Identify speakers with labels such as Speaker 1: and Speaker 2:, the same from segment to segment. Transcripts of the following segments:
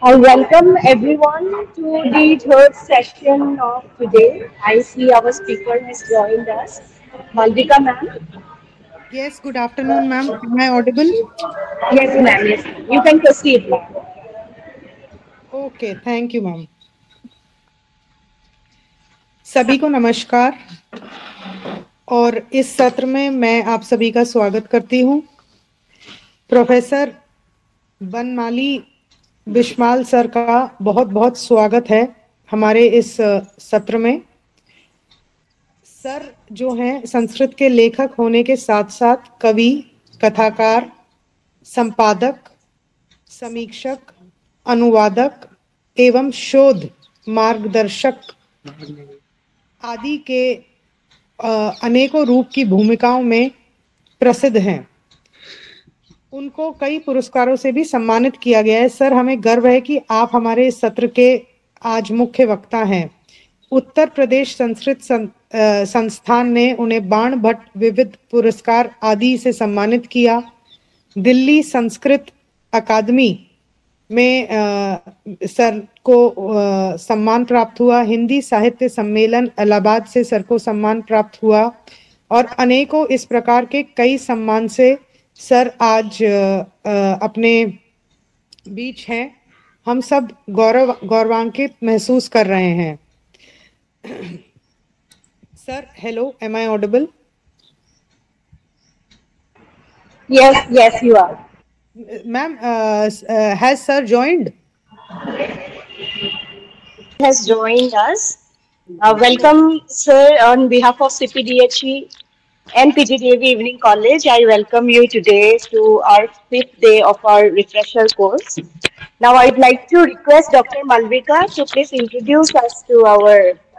Speaker 1: I welcome everyone to the third session of today. I see our speaker has joined us, Malvika ma'am.
Speaker 2: Yes, good afternoon, ma'am. Am I audible?
Speaker 1: Yes, ma'am. Yes, ma'am. You can proceed, ma'am.
Speaker 2: Okay, thank you ma'am. सभी को नमस्कार और इस सत्र में मैं आप सभी का स्वागत करती हूँ। प्रोफेसर बनमाली बिस्माल सर का बहुत बहुत स्वागत है हमारे इस सत्र में। सर जो हैं संस्कृत के लेखक होने के साथ साथ कवि, कथाकार, संपादक, समीक्षक, अनुवादक एवं शोध मार्गदर्शक आदि के अनेकों रूप की भूमिकाओं में प्रसिद्ध हैं। उनको कई पुरस्कारों से भी सम्मानित किया गया है। सर, हमें गर्व है कि आप हमारे इस सत्र के आज मुख्य वक्ता हैं। उत्तर प्रदेश संस्कृत संस्थान ने उन्हें बाण भट्ट विविध पुरस्कार आदि से सम्मानित किया। दिल्ली संस्कृत अकादमी में सर को सम्मान प्राप्त हुआ। हिंदी साहित्य सम्मेलन इलाहाबाद से सर को सम्मान प्राप्त हुआ और अनेकों इस प्रकार के कई सम्मान से सर आज अपने बीच हैं। हम सब गौरवान्वित महसूस कर रहे हैं। Sir, hello, am I audible?
Speaker 1: Yes, yes, you are.
Speaker 2: Ma'am, has sir joined?
Speaker 1: Has joined us. Welcome, sir, on behalf of CPDHE and PGDAV Evening College. I welcome you today to our fifth day of our refresher course. Now, I'd like to request Dr. Malvika to please introduce us to our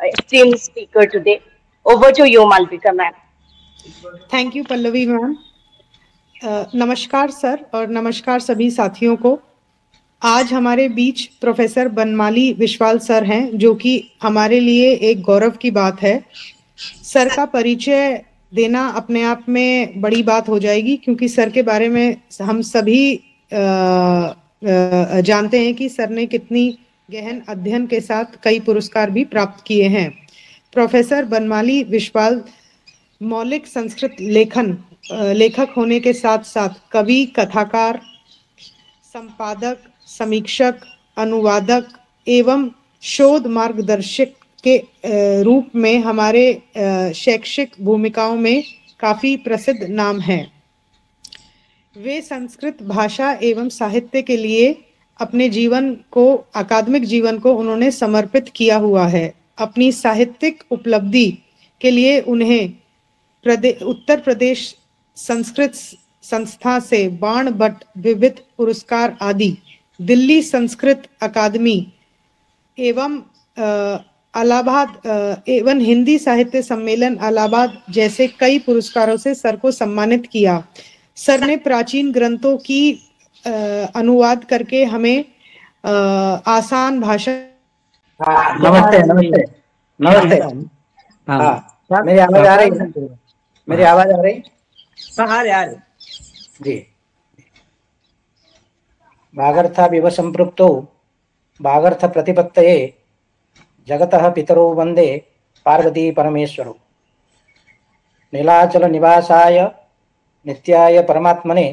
Speaker 1: esteemed speaker today. Over to you, Malvika, ma'am.
Speaker 2: Thank you Pallavi ma'am. नमस्कार sir और नमस्कार सभी साथियों को। आज हमारे बीच professor Banmali Biswal sir हैं, जो कि हमारे लिए एक गौरव की बात है। सर का परिचय देना अपने आप में बड़ी बात हो जाएगी, क्योंकि सर के बारे में हम सभी जानते हैं कि सर ने कितनी गहन अध्ययन के साथ कई पुरस्कार भी प्राप्त किए हैं। प्रोफेसर बनमाली बिस्वाल मौलिक संस्कृत लेखक होने के साथ साथ कवि, कथाकार, संपादक, समीक्षक, अनुवादक एवं शोध मार्गदर्शक के रूप में हमारे शैक्षिक भूमिकाओं में काफी प्रसिद्ध नाम है। वे संस्कृत भाषा एवं साहित्य के लिए अपने जीवन को, अकादमिक जीवन को उन्होंने समर्पित किया हुआ है। अपनी साहित्यिक उपलब्धि के लिए उन्हें उत्तर प्रदेश संस्कृत संस्था से बाण भट्ट विविध पुरस्कार आदि, दिल्ली संस्कृत अकादमी एवं इलाहाबाद एवं हिंदी साहित्य सम्मेलन इलाहाबाद जैसे कई पुरस्कारों से सर को सम्मानित किया। सर ने प्राचीन ग्रंथों की अनुवाद करके हमें आसान भाषा।
Speaker 3: नमस्ते नमस्ते नमस्ते। हाँ, मेरी आवाज आ रही है? मेरी आवाज आ रही?
Speaker 4: हाँ, आ रही
Speaker 3: जी। भागर्थाविव संपृक्तौ भागर्थ प्रतिपत्तये जगतः पितरौ वन्दे पार्वती परमेश्वरौ। नीलाचल निवासाय नित्याय परमात्मने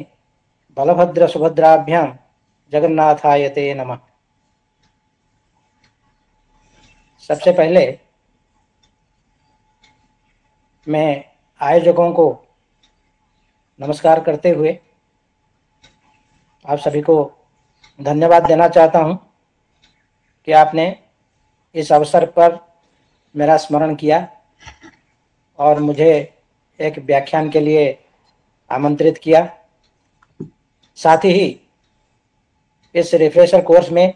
Speaker 3: बलभद्र सुभद्राभ्यां जगन्नाथाय ते नमः। सबसे पहले मैं आयोजकों को नमस्कार करते हुए आप सभी को धन्यवाद देना चाहता हूं कि आपने इस अवसर पर मेरा स्मरण किया और मुझे एक व्याख्यान के लिए आमंत्रित किया। साथ ही इस रिफ्रेशर कोर्स में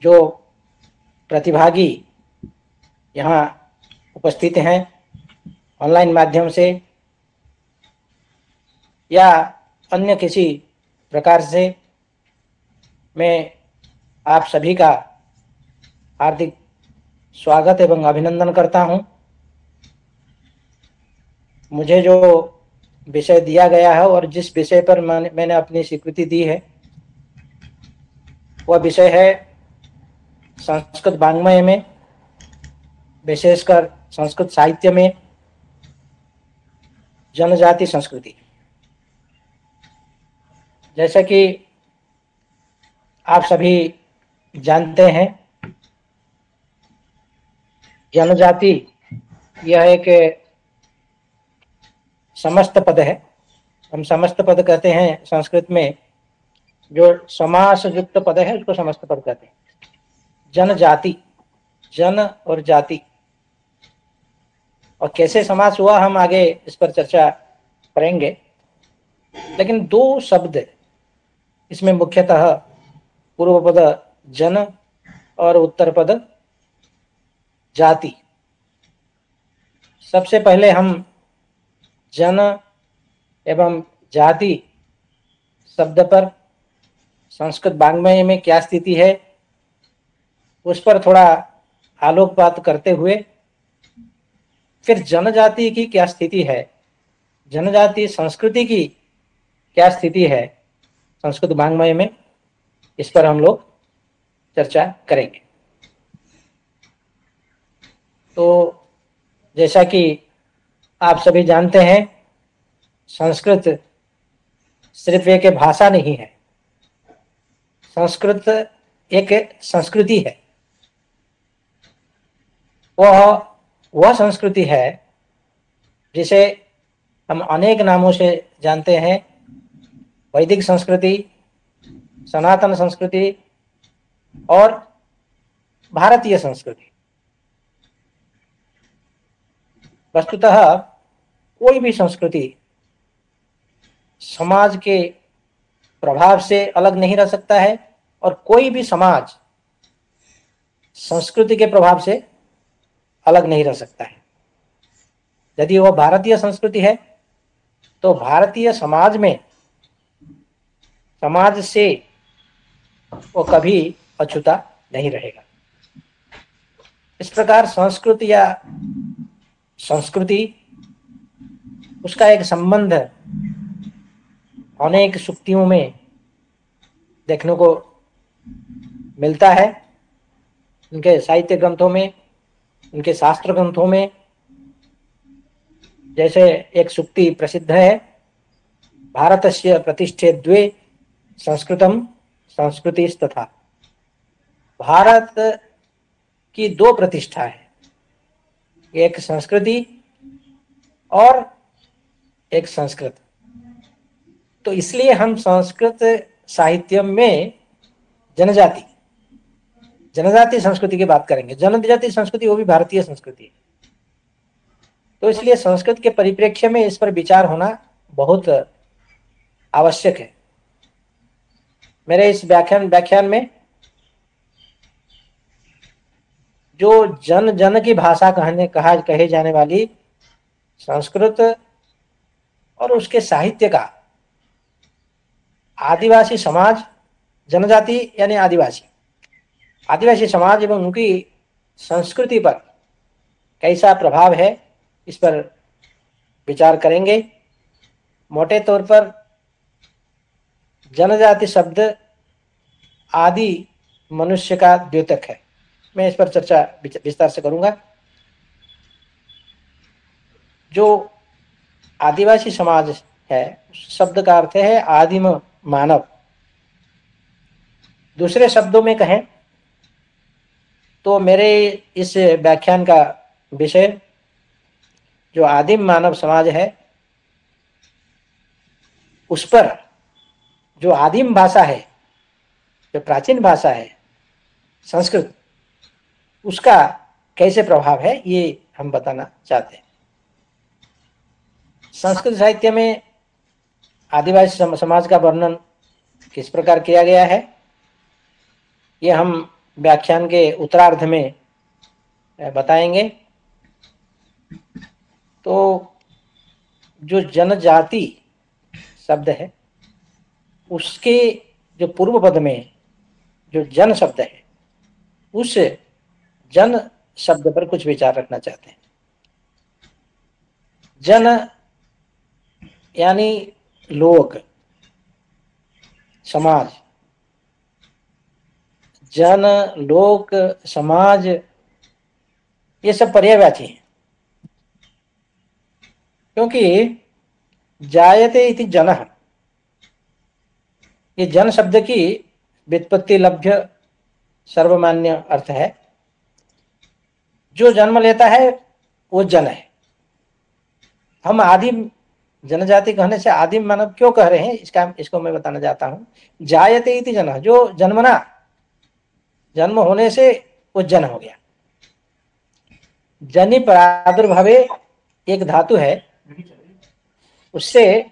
Speaker 3: जो प्रतिभागी यहाँ उपस्थित हैं ऑनलाइन माध्यम से या अन्य किसी प्रकार से, मैं आप सभी का हार्दिक स्वागत एवं अभिनंदन करता हूं। मुझे जो विषय दिया गया है और जिस विषय पर मैंने अपनी स्वीकृति दी है, वह विषय है संस्कृत वाङ्मय में, विशेषकर संस्कृत साहित्य में जनजाति संस्कृति। जैसा कि आप सभी जानते हैं, जनजाति यह एक समस्त पद है। हम समस्त पद कहते हैं संस्कृत में, जो समास युक्त पद है उसको समस्त पद कहते हैं। जनजाति, जन और जाति, और कैसे समास हुआ हम आगे इस पर चर्चा करेंगे। लेकिन दो शब्द इसमें मुख्यतः, पूर्व पद जन और उत्तर पद जाति। सबसे पहले हम जन एवं जाति शब्द पर संस्कृत वाङ्मय में क्या स्थिति है उस पर थोड़ा आलोकपात करते हुए, फिर जनजाति की क्या स्थिति है, जनजाति संस्कृति की क्या स्थिति है संस्कृत वाङ्मय में, इस पर हम लोग चर्चा करेंगे। तो जैसा कि आप सभी जानते हैं, संस्कृत सिर्फ एक भाषा नहीं है, संस्कृत एक संस्कृति है। वह संस्कृति है जिसे हम अनेक नामों से जानते हैं। वैदिक संस्कृति, सनातन संस्कृति और भारतीय संस्कृति। वस्तुतः कोई भी संस्कृति समाज के प्रभाव से अलग नहीं रह सकता है, और कोई भी समाज संस्कृति के प्रभाव से अलग नहीं रह सकता है। यदि वह भारतीय संस्कृति है तो भारतीय समाज में, समाज से वो कभी अछूता नहीं रहेगा। इस प्रकार संस्कृत या संस्कृति, उसका एक संबंध अनेक सूक्तियों में देखने को मिलता है। उनके साहित्य ग्रंथों में, उनके शास्त्र ग्रंथों में। जैसे एक सूक्ति प्रसिद्ध है, भारतस्य प्रतिष्ठे द्वे संस्कृतम संस्कृतिस्तथा। भारत की दो प्रतिष्ठा है, एक संस्कृति और एक संस्कृत। तो इसलिए हम संस्कृत साहित्य में जनजाति संस्कृति की बात करेंगे। जनजाति संस्कृति वो भी भारतीय संस्कृति है। तो इसलिए संस्कृत के परिप्रेक्ष्य में इस पर विचार होना बहुत आवश्यक है। मेरे इस व्याख्यान में जो जन जन की भाषा कहे जाने वाली संस्कृत और उसके साहित्य का आदिवासी समाज, जनजाति यानी आदिवासी समाज एवं उनकी संस्कृति पर कैसा प्रभाव है, इस पर विचार करेंगे। मोटे तौर पर जनजाति शब्द आदि मनुष्य का द्योतक है। मैं इस पर चर्चा विस्तार से करूंगा। जो आदिवासी समाज है, उस शब्द का अर्थ है आदिम मानव। दूसरे शब्दों में कहें तो मेरे इस व्याख्यान का विषय जो आदिम मानव समाज है, उस पर जो आदिम भाषा है, जो प्राचीन भाषा है संस्कृत, उसका कैसे प्रभाव है, ये हम बताना चाहते हैं। संस्कृत साहित्य में आदिवासी समाज का वर्णन किस प्रकार किया गया है, ये हम व्याख्यान के उत्तरार्ध में बताएंगे। तो जो जनजाति शब्द है, उसके जो पूर्व पद में जो जन शब्द है, उस जन शब्द पर कुछ विचार रखना चाहते हैं। जन यानी लोग, समाज। जन, लोक, समाज, ये सब पर्यायवाची हैं। क्योंकि जायते इति जनः, ये जन शब्द की व्युत्पत्ति लभ्य सर्वमान्य अर्थ है। जो जन्म लेता है वो जन है। हम आदिम जनजाति कहने से आदिम मानव क्यों कह रहे हैं, इसको मैं बताना चाहता हूँ। जायते इति जनः, जो जन्मना, जन्म होने से वो जन हो गया। जनि प्रादुर्भावे एक धातु है, उससे,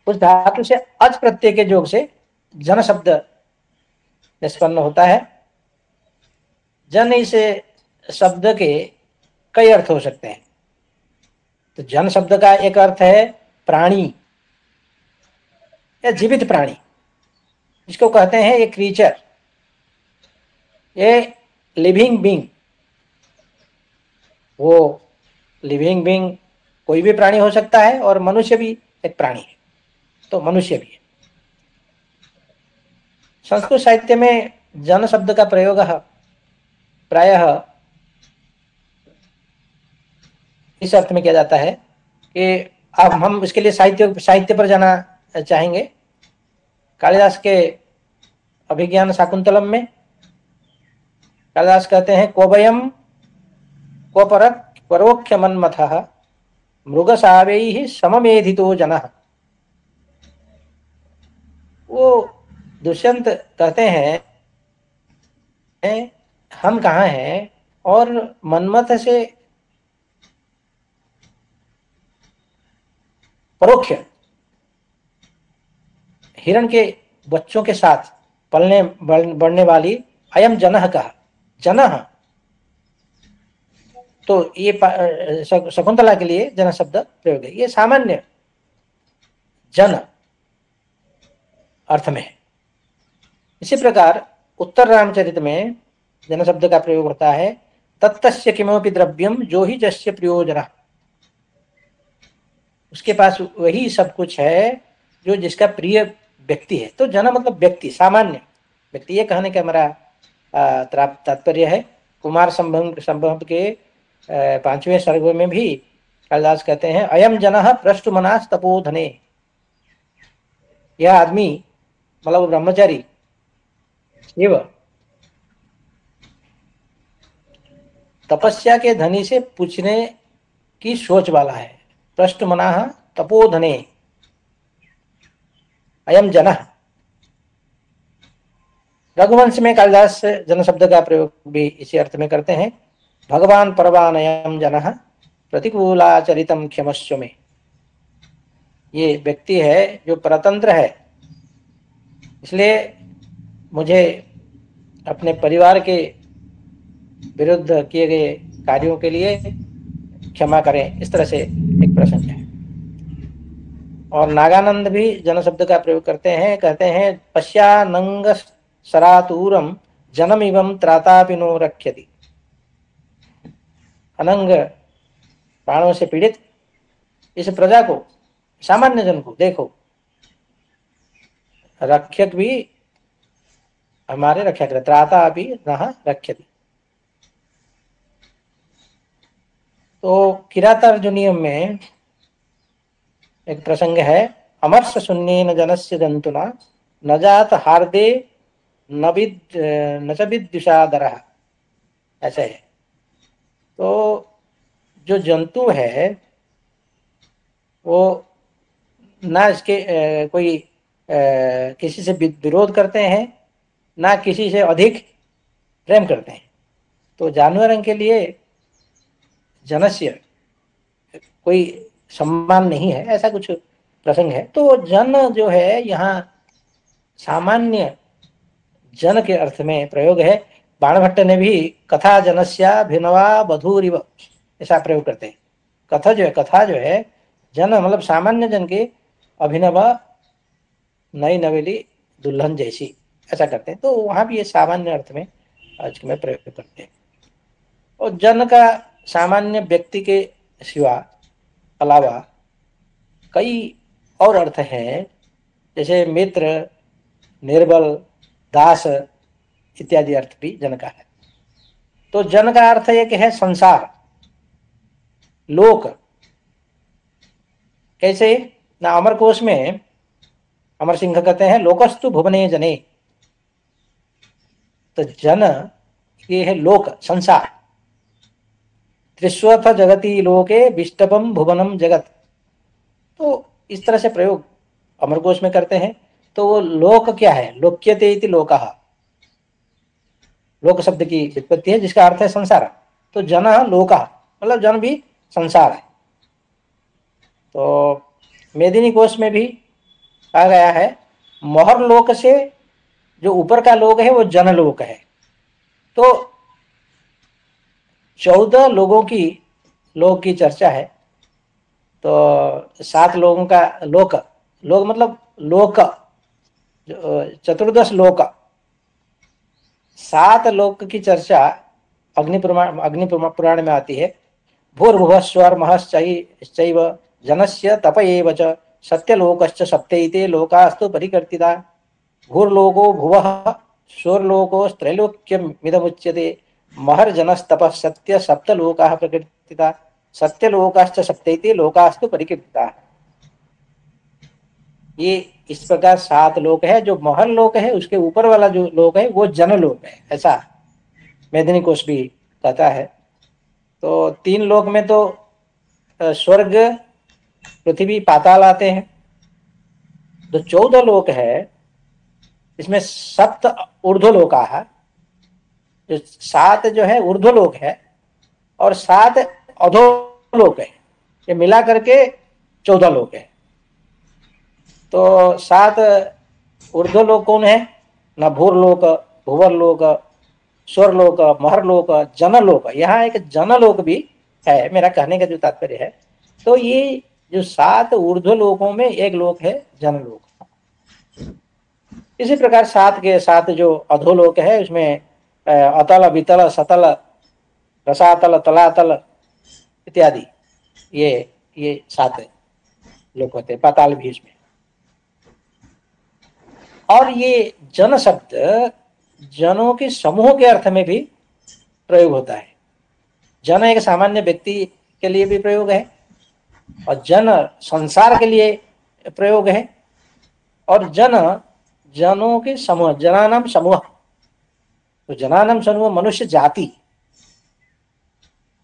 Speaker 3: उस धातु से अच प्रत्यय के योग से जन शब्द निष्पन्न होता है। जन इस शब्द के कई अर्थ हो सकते हैं। तो जन शब्द का एक अर्थ है प्राणी या जीवित प्राणी, इसको कहते हैं ये क्रीचर, ये लिविंग बीइंग। वो लिविंग बीइंग कोई भी प्राणी हो सकता है, और मनुष्य भी एक प्राणी है, तो मनुष्य भी है। संस्कृत साहित्य में जन शब्द का प्रयोग प्रायः इस अर्थ में किया जाता है कि अब हम इसके लिए साहित्य पर जाना चाहेंगे। कालिदास के अभिज्ञान शाकुंतलम में कालिदास कहते हैं, कोवयम कोपरक परोक्ष मन्मथः मृगसावैः सममेधितो जनः। वो दुष्यंत कहते हैं, हम कहाँ हैं, और मन्मथ से परोक्ष हिरण के बच्चों के साथ पलने बढ़ने वाली अयम जनः कहा, जनः। तो ये शकुंतला के लिए जन शब्द प्रयोग है। ये सामान्य जन अर्थ में है। इसी प्रकार उत्तर रामचरित में जन शब्द का प्रयोग होता है, तत्तस्य किमपि द्रव्यम जो ही जस्य प्रयोजनः। उसके पास वही सब कुछ है जो जिसका प्रिय व्यक्ति है। तो जन मतलब व्यक्ति, सामान्य व्यक्ति, ये कहने का हमारा तात्पर्य है। कुमार संभव के 5वें सर्ग में भी कालिदास कहते हैं, अयम जनः पृष्ठमनास तपोधने। यह आदमी मतलब ब्रह्मचारी शिव तपस्या के धनी से पूछने की सोच वाला है। पृष्ठमनाः तपोधने अयम जनः। रघुवंश में कालिदास जन शब्द का प्रयोग भी इसी अर्थ में करते हैं, भगवान परवान अयम जनः प्रतिकूलाचरितम क्षमस्व में। ये व्यक्ति है जो परतंत्र है, इसलिए मुझे अपने परिवार के विरुद्ध किए गए कार्यों के लिए क्षमा करें, इस तरह से एक प्रसंग है। और नागानंद भी जन शब्द का प्रयोग करते हैं, कहते हैं, पश्यानंग सरातूरम जनमिवं त्रातापिनो रक्षति। अनंग प्राणों से पीड़ित इस प्रजा को, सामान्य जन को देखो, रक्षक भी हमारे रक्षा करे, त्राता भी न रक्षति। तो किरातार्जुनीयम में एक प्रसंग है, अमर्ष शून्येन जनस्य जंतुना न जात हार्दे न च विद्युषादरः, ऐसे है। तो जो जंतु है वो ना इसके कोई किसी से विरोध करते हैं, ना किसी से अधिक प्रेम करते हैं। तो जानवरों के लिए जनस्य कोई सम्मान नहीं है, ऐसा कुछ प्रसंग है। तो जन जो है यहाँ सामान्य जन के अर्थ में प्रयोग है। बाणभट्ट ने भी कथा जनस्या भिनवा बधूरिव ऐसा प्रयोग करते हैं। कथा जो है जन मतलब सामान्य जन के अभिनव नई नवेली दुल्हन जैसी, ऐसा करते हैं। तो वहां भी ये सामान्य अर्थ में आज में प्रयोग करते हैं। और जन का सामान्य व्यक्ति के सिवा अलावा कई और अर्थ हैं, जैसे मित्र, निर्बल, दास, इत्यादि अर्थ भी जन का है। तो जन का अर्थ एक है संसार, लोक। कैसे ना, अमरकोश में अमर सिंह कहते हैं लोकस्तु भुवने जने। तो जन ये है लोक, संसार। त्रिस्वथ जगति लोके विष्टपम भुवनम जगत। तो इस तरह से प्रयोग अमरकोश में करते हैं। तो वो लोक क्या है, लोक्यते इति लोकः, लोक शब्द की उत्पत्ति है जिसका अर्थ है संसार। तो जन लोकः मतलब जन भी संसार है। तो मेदिनी कोश में भी कहा गया है मोहर लोक से जो ऊपर का लोक है वो जनलोक है। तो 14 लोगों की लोक की चर्चा है। तो 7 लोगों का लोक, लोक मतलब लोक, 14 लोक, 7 लोक की चर्चा अग्नि पुराण में आती है। भूर्भुवः स्वर्महश्चैव जनस्य तप एव च सत्यलोकश्च सप्तैते लोकास्तु परिकीर्तिता। भूर्लोको भुवः स्वर्लोकोस्त्रैलोक्यमिदमुच्यते महर्जनस्तपः सत्य सप्तलोकाः प्रकीर्तिता सत्यलोकाश्च सप्तैते लोकास्तु परिकीर्तिता। ये इस प्रकार 7 लोक है। जो महर लोक है उसके ऊपर वाला जो लोक है वो जनलोक है, ऐसा मेदिनी कोश भी कहता है। तो 3 लोक में तो स्वर्ग, पृथ्वी, पाताल आते हैं। तो 14 लोक है, इसमें सप्त ऊर्ध्वलोका है। जो 7 जो है ऊर्ध्वलोक है और 7 अधोलोक है, ये मिला करके 14 लोक है। तो 7 ऊर्ध्वलोक कौन है ना, भूर्लोक, भुवरलोक, स्वरलोक, महरलोक, जनलोक। यहाँ एक जनलोक भी है, मेरा कहने का जो तात्पर्य है। तो ये जो 7 ऊर्ध्वलोकों में एक लोक है जनलोक। इसी प्रकार 7 के 7 जो अधोलोक है उसमें अतल, वितल, सतल, रसातल, तलातल इत्यादि ये 7 लोक होते हैं। पाताल भी इसमें। और ये जन शब्द जनों के समूह के अर्थ में भी प्रयोग होता है। जन एक सामान्य व्यक्ति के लिए भी प्रयोग है और जन संसार के लिए प्रयोग है। और जनों के समूह, जनानाम समूह। तो जनानाम समूह मनुष्य जाति,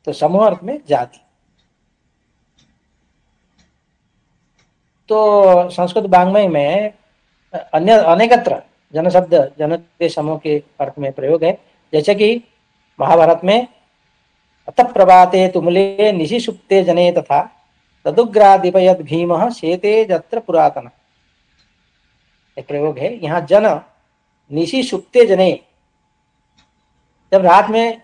Speaker 3: तो समूह अर्थ में जाति। तो संस्कृत वाङ्मय में अन्य अनेकत्र जन शब्द जन के समूह के अर्थ में प्रयोग है। जैसे कि महाभारत में अतः प्रभाते तुमुले निशि सुप्ते जने तथा तदुग्रादिपयद भीमः शेते जत्र पुरातन, एक प्रयोग है। यहाँ जन निशि सुप्ते जने, जब रात में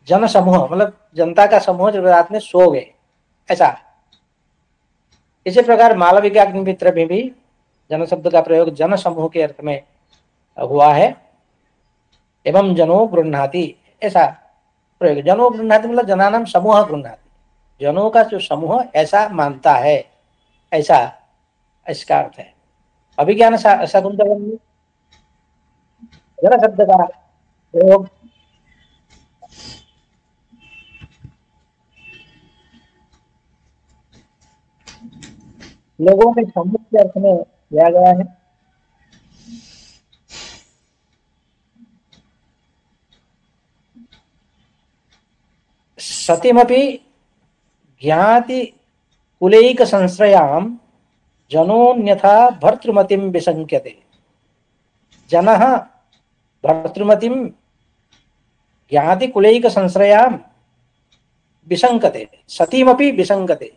Speaker 3: जन समूह मतलब जनता का समूह जब रात में सो गए, ऐसा। इसी प्रकार मालविकाग्निमित्र में भी जन शब्द का प्रयोग जन समूह के अर्थ में हुआ है। एवं जनो गृह्णाति, ऐसा प्रयोग। जनो गृह्णाति मतलब जनानाम समूह गृह्णाति, जनों का जो समूह ऐसा मानता है, ऐसा इसका अर्थ है। अभिज्ञान शाकुंतलम में जन शब्द का प्रयोग लोगों के समूह के अर्थ में किया गया है। सतिमपि ज्ञाति कुलैक संश्रयां जनोन्यथा भर्तृमतिं विसंख्यते। जनः भर्तृमतिं ज्ञाति कुलैक संश्रयां विसंकते, सतीमपि विसंकते।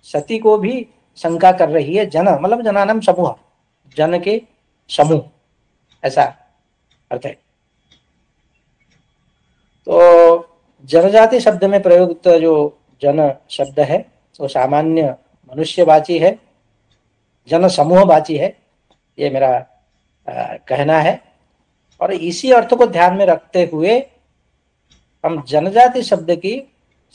Speaker 3: सती को भी शंका कर रही है। जन मतलब जनानाम समूह, जन के समूह, ऐसा अर्थ है। तो जनजाति शब्द में प्रयुक्त जो जन शब्द है वो सामान्य मनुष्यवाची है, जन समूहवाची है, ये मेरा कहना है। और इसी अर्थ को ध्यान में रखते हुए हम जनजाति शब्द की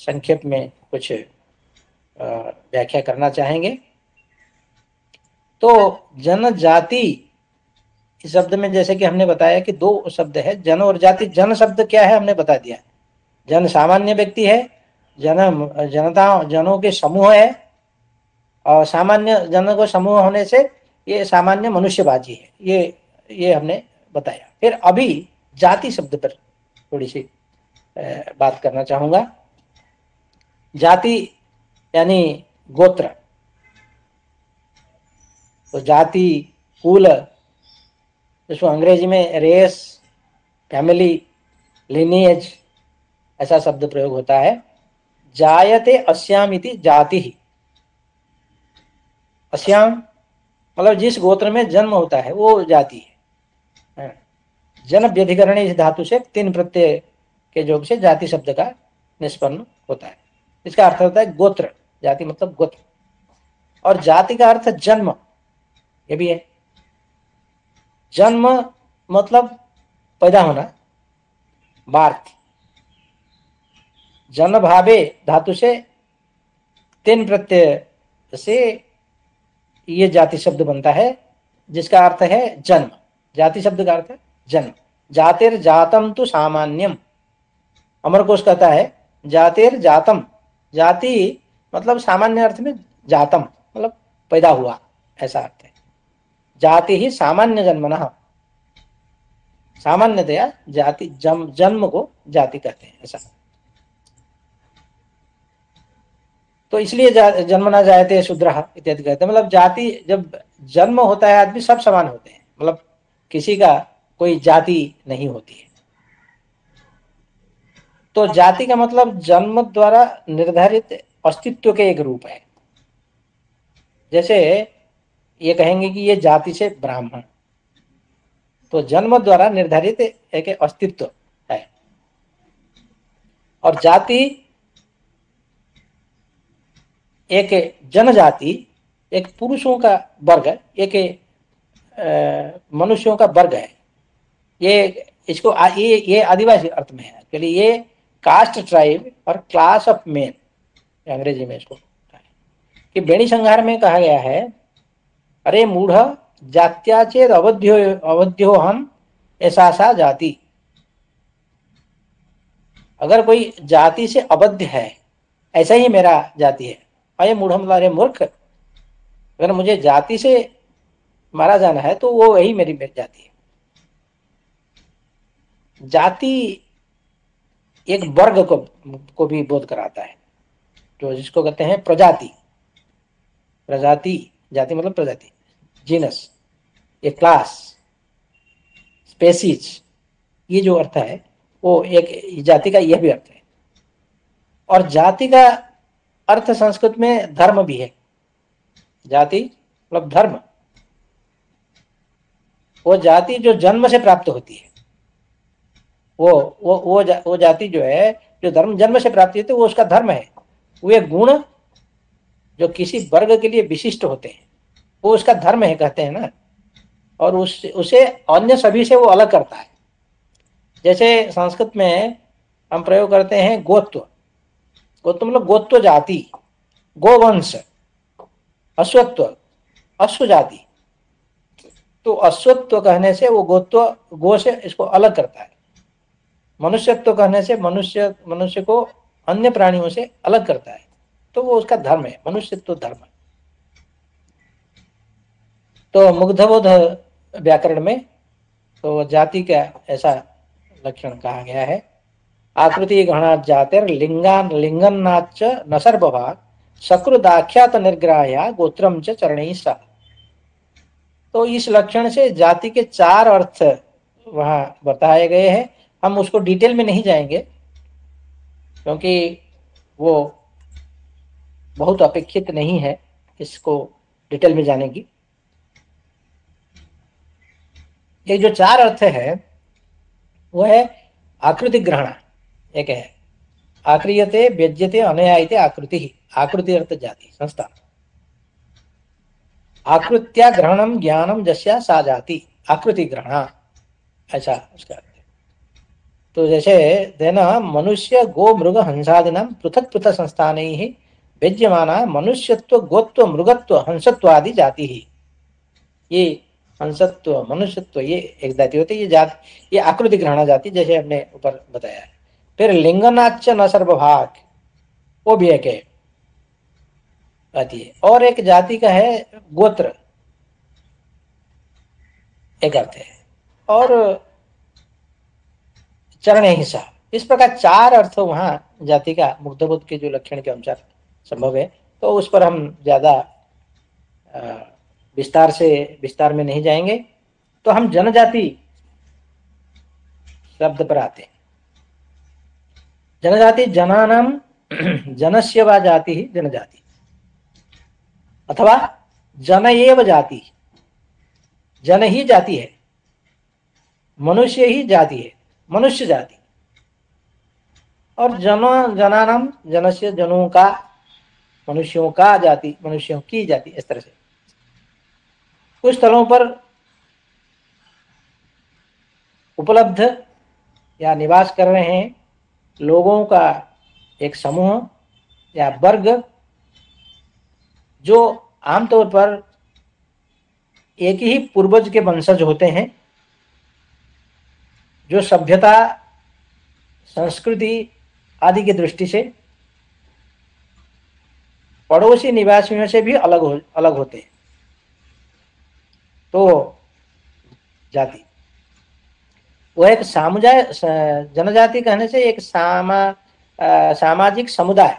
Speaker 3: संक्षेप में कुछ व्याख्या करना चाहेंगे। तो जनजाति इस शब्द में जैसे कि हमने बताया कि दो शब्द है, जन और जाति। जन शब्द क्या है हमने बता दिया। जन सामान्य व्यक्ति है, जनता जनों के समूह है, और सामान्य जनों को समूह होने से ये सामान्य मनुष्यवाची है, ये हमने बताया। फिर अभी जाति शब्द पर थोड़ी सी बात करना चाहूंगा। जाति यानी गोत्र। तो जाति, कुल, जिसको अंग्रेजी में रेस, फैमिली, लिनिएज ऐसा शब्द प्रयोग होता है। जायते अस्यामिति जाति ही। अस्याम मतलब जिस गोत्र में जन्म होता है वो जाति है। जन व्यधिकरण इस धातु से 3 प्रत्यय के योग से जाति शब्द का निष्पन्न होता है। इसका अर्थ होता है गोत्र। जाति मतलब गोत्र। और जाति का अर्थ जन्म, ये भी है। जन्म मतलब पैदा होना, बार्थ। जन्म भावे धातु से 3 प्रत्यय से ये जाति शब्द बनता है, जिसका अर्थ है जन्म। जाति शब्द का अर्थ है जन्म। जातिर जातम तो सामान्यम। अमरकोश कहता है जातिर जातम। जाति मतलब सामान्य अर्थ में जातम मतलब पैदा हुआ, ऐसा अर्थ है। जाति ही सामान्य जन्मनः। सामान्यतया जाति जन्म को जाति कहते हैं, ऐसा। तो इसलिए जन्मना जायते शूद्रः इत्यादि कहते हैं। मतलब जाति, जब जन्म होता है आदमी सब समान होते हैं, मतलब किसी का कोई जाति नहीं होती है। तो जाति का मतलब जन्म द्वारा निर्धारित अस्तित्व के एक रूप है। जैसे ये कहेंगे कि ये जाति से ब्राह्मण, तो जन्म द्वारा निर्धारित एक अस्तित्व है। और जाति एक जनजाति एक पुरुषों का वर्ग है, एक मनुष्यों का वर्ग है। ये इसको ये आदिवासी अर्थ में है। एक्चुअली ये कास्ट, ट्राइब और क्लास ऑफ मेन अंग्रेजी में इसको कि बेणी संहार में कहा गया है, अरे मूढ़ जात्याचेद अवध्यो हम ऐसा सा जाति। अगर कोई जाति से अबद्ध है, ऐसा ही मेरा जाति है। अरे मूढ़ मतलब अरे मूर्ख, अगर मुझे जाति से मारा जाना है तो वो वही मेरी जाति है। जाति एक वर्ग को भी बोध कराता है, जो जिसको कहते हैं प्रजाति। प्रजाति, जाति मतलब प्रजाति, जीनस, ये क्लास, स्पेसीज, ये जो अर्थ है वो एक जाति का यह भी अर्थ है। और जाति का अर्थ संस्कृत में धर्म भी है। जाति मतलब धर्म, वो जाति जो जन्म से प्राप्त होती है, वो जाति जो है, जो धर्म जन्म से प्राप्त होती है, वो उसका धर्म है। वे गुण जो किसी वर्ग के लिए विशिष्ट होते हैं वो उसका धर्म है, कहते हैं ना। और उसे अन्य सभी से वो अलग करता है। जैसे संस्कृत में हम प्रयोग करते हैं गोत्व। गोत्व मतलब गोत्व जाति, गोवंश, अश्वत्व, अश्व जाति। तो अश्वत्व कहने से वो गोत्व, गो से इसको अलग करता है। मनुष्यत्व कहने से मनुष्य को अन्य प्राणियों से अलग करता है, तो वो उसका धर्म है, मनुष्यत्व धर्म है। तो मुग्धबोध व्याकरण में तो जाति का ऐसा लक्षण कहा गया है। आकृति गहना जातिर लिंगन्नाच न सर्वभाग सकृदाख्यात निर्ग्राह्या गोत्रम च चरणैः सह। तो इस लक्षण से जाति के 4 अर्थ वहां बताए गए हैं। हम उसको डिटेल में नहीं जाएंगे क्योंकि वो बहुत अपेक्षित नहीं है इसको डिटेल में जाने की। ये जो 4 अर्थ है वो है आकृति ग्रहण, एक है आक्रियते व्यज्यते अनयायते आकृति ही। आकृति अर्थ जाति, संस्थान। आकृत्या ग्रहणम ज्ञानम जस्या सा जाति, आकृति ग्रहण, ऐसा उसका अर्थ है। तो जैसे देना मनुष्य गो मृग हंसादिनाम पृथक पृथक संस्थानैः व्यज्यमाना मनुष्यत्व गोत्व मृगत्व हंसत्वादि जाति ही। ये हंसत्व, मनुष्यत्व, ये एक जाति होती है। ये जात, ये आकृति ग्रहण जाति, जैसे हमने ऊपर बताया है। फिर लिंगनाच न सर्वभाग, वो भी एक जाति है। और एक जाति का है गोत्र, एक अर्थ है। और चरण हिस्सा, इस प्रकार 4 अर्थ वहां जाति का मुग्धबोध के जो लक्षण के अनुसार संभव है। तो उस पर हम ज्यादा विस्तार में नहीं जाएंगे। तो हम जनजाति शब्द पर आते हैं। जनजाति जनानाम जनस्य वा जाति ही जनजाति, अथवा जन एव जाति, जन ही जाति है, मनुष्य ही जाति है, मनुष्य जाति। और जनानाम, जनस्य, जनों का, मनुष्यों का जाति, मनुष्यों की जाति। इस तरह से कुछ स्थलों पर उपलब्ध या निवास कर रहे हैं लोगों का एक समूह या वर्ग, जो आमतौर पर एक ही पूर्वज के वंशज होते हैं, जो सभ्यता, संस्कृति आदि की दृष्टि से पड़ोसी निवासियों से भी अलग होते हैं। तो जाति वो एक जनजाति कहने से एक सामाजिक समुदाय,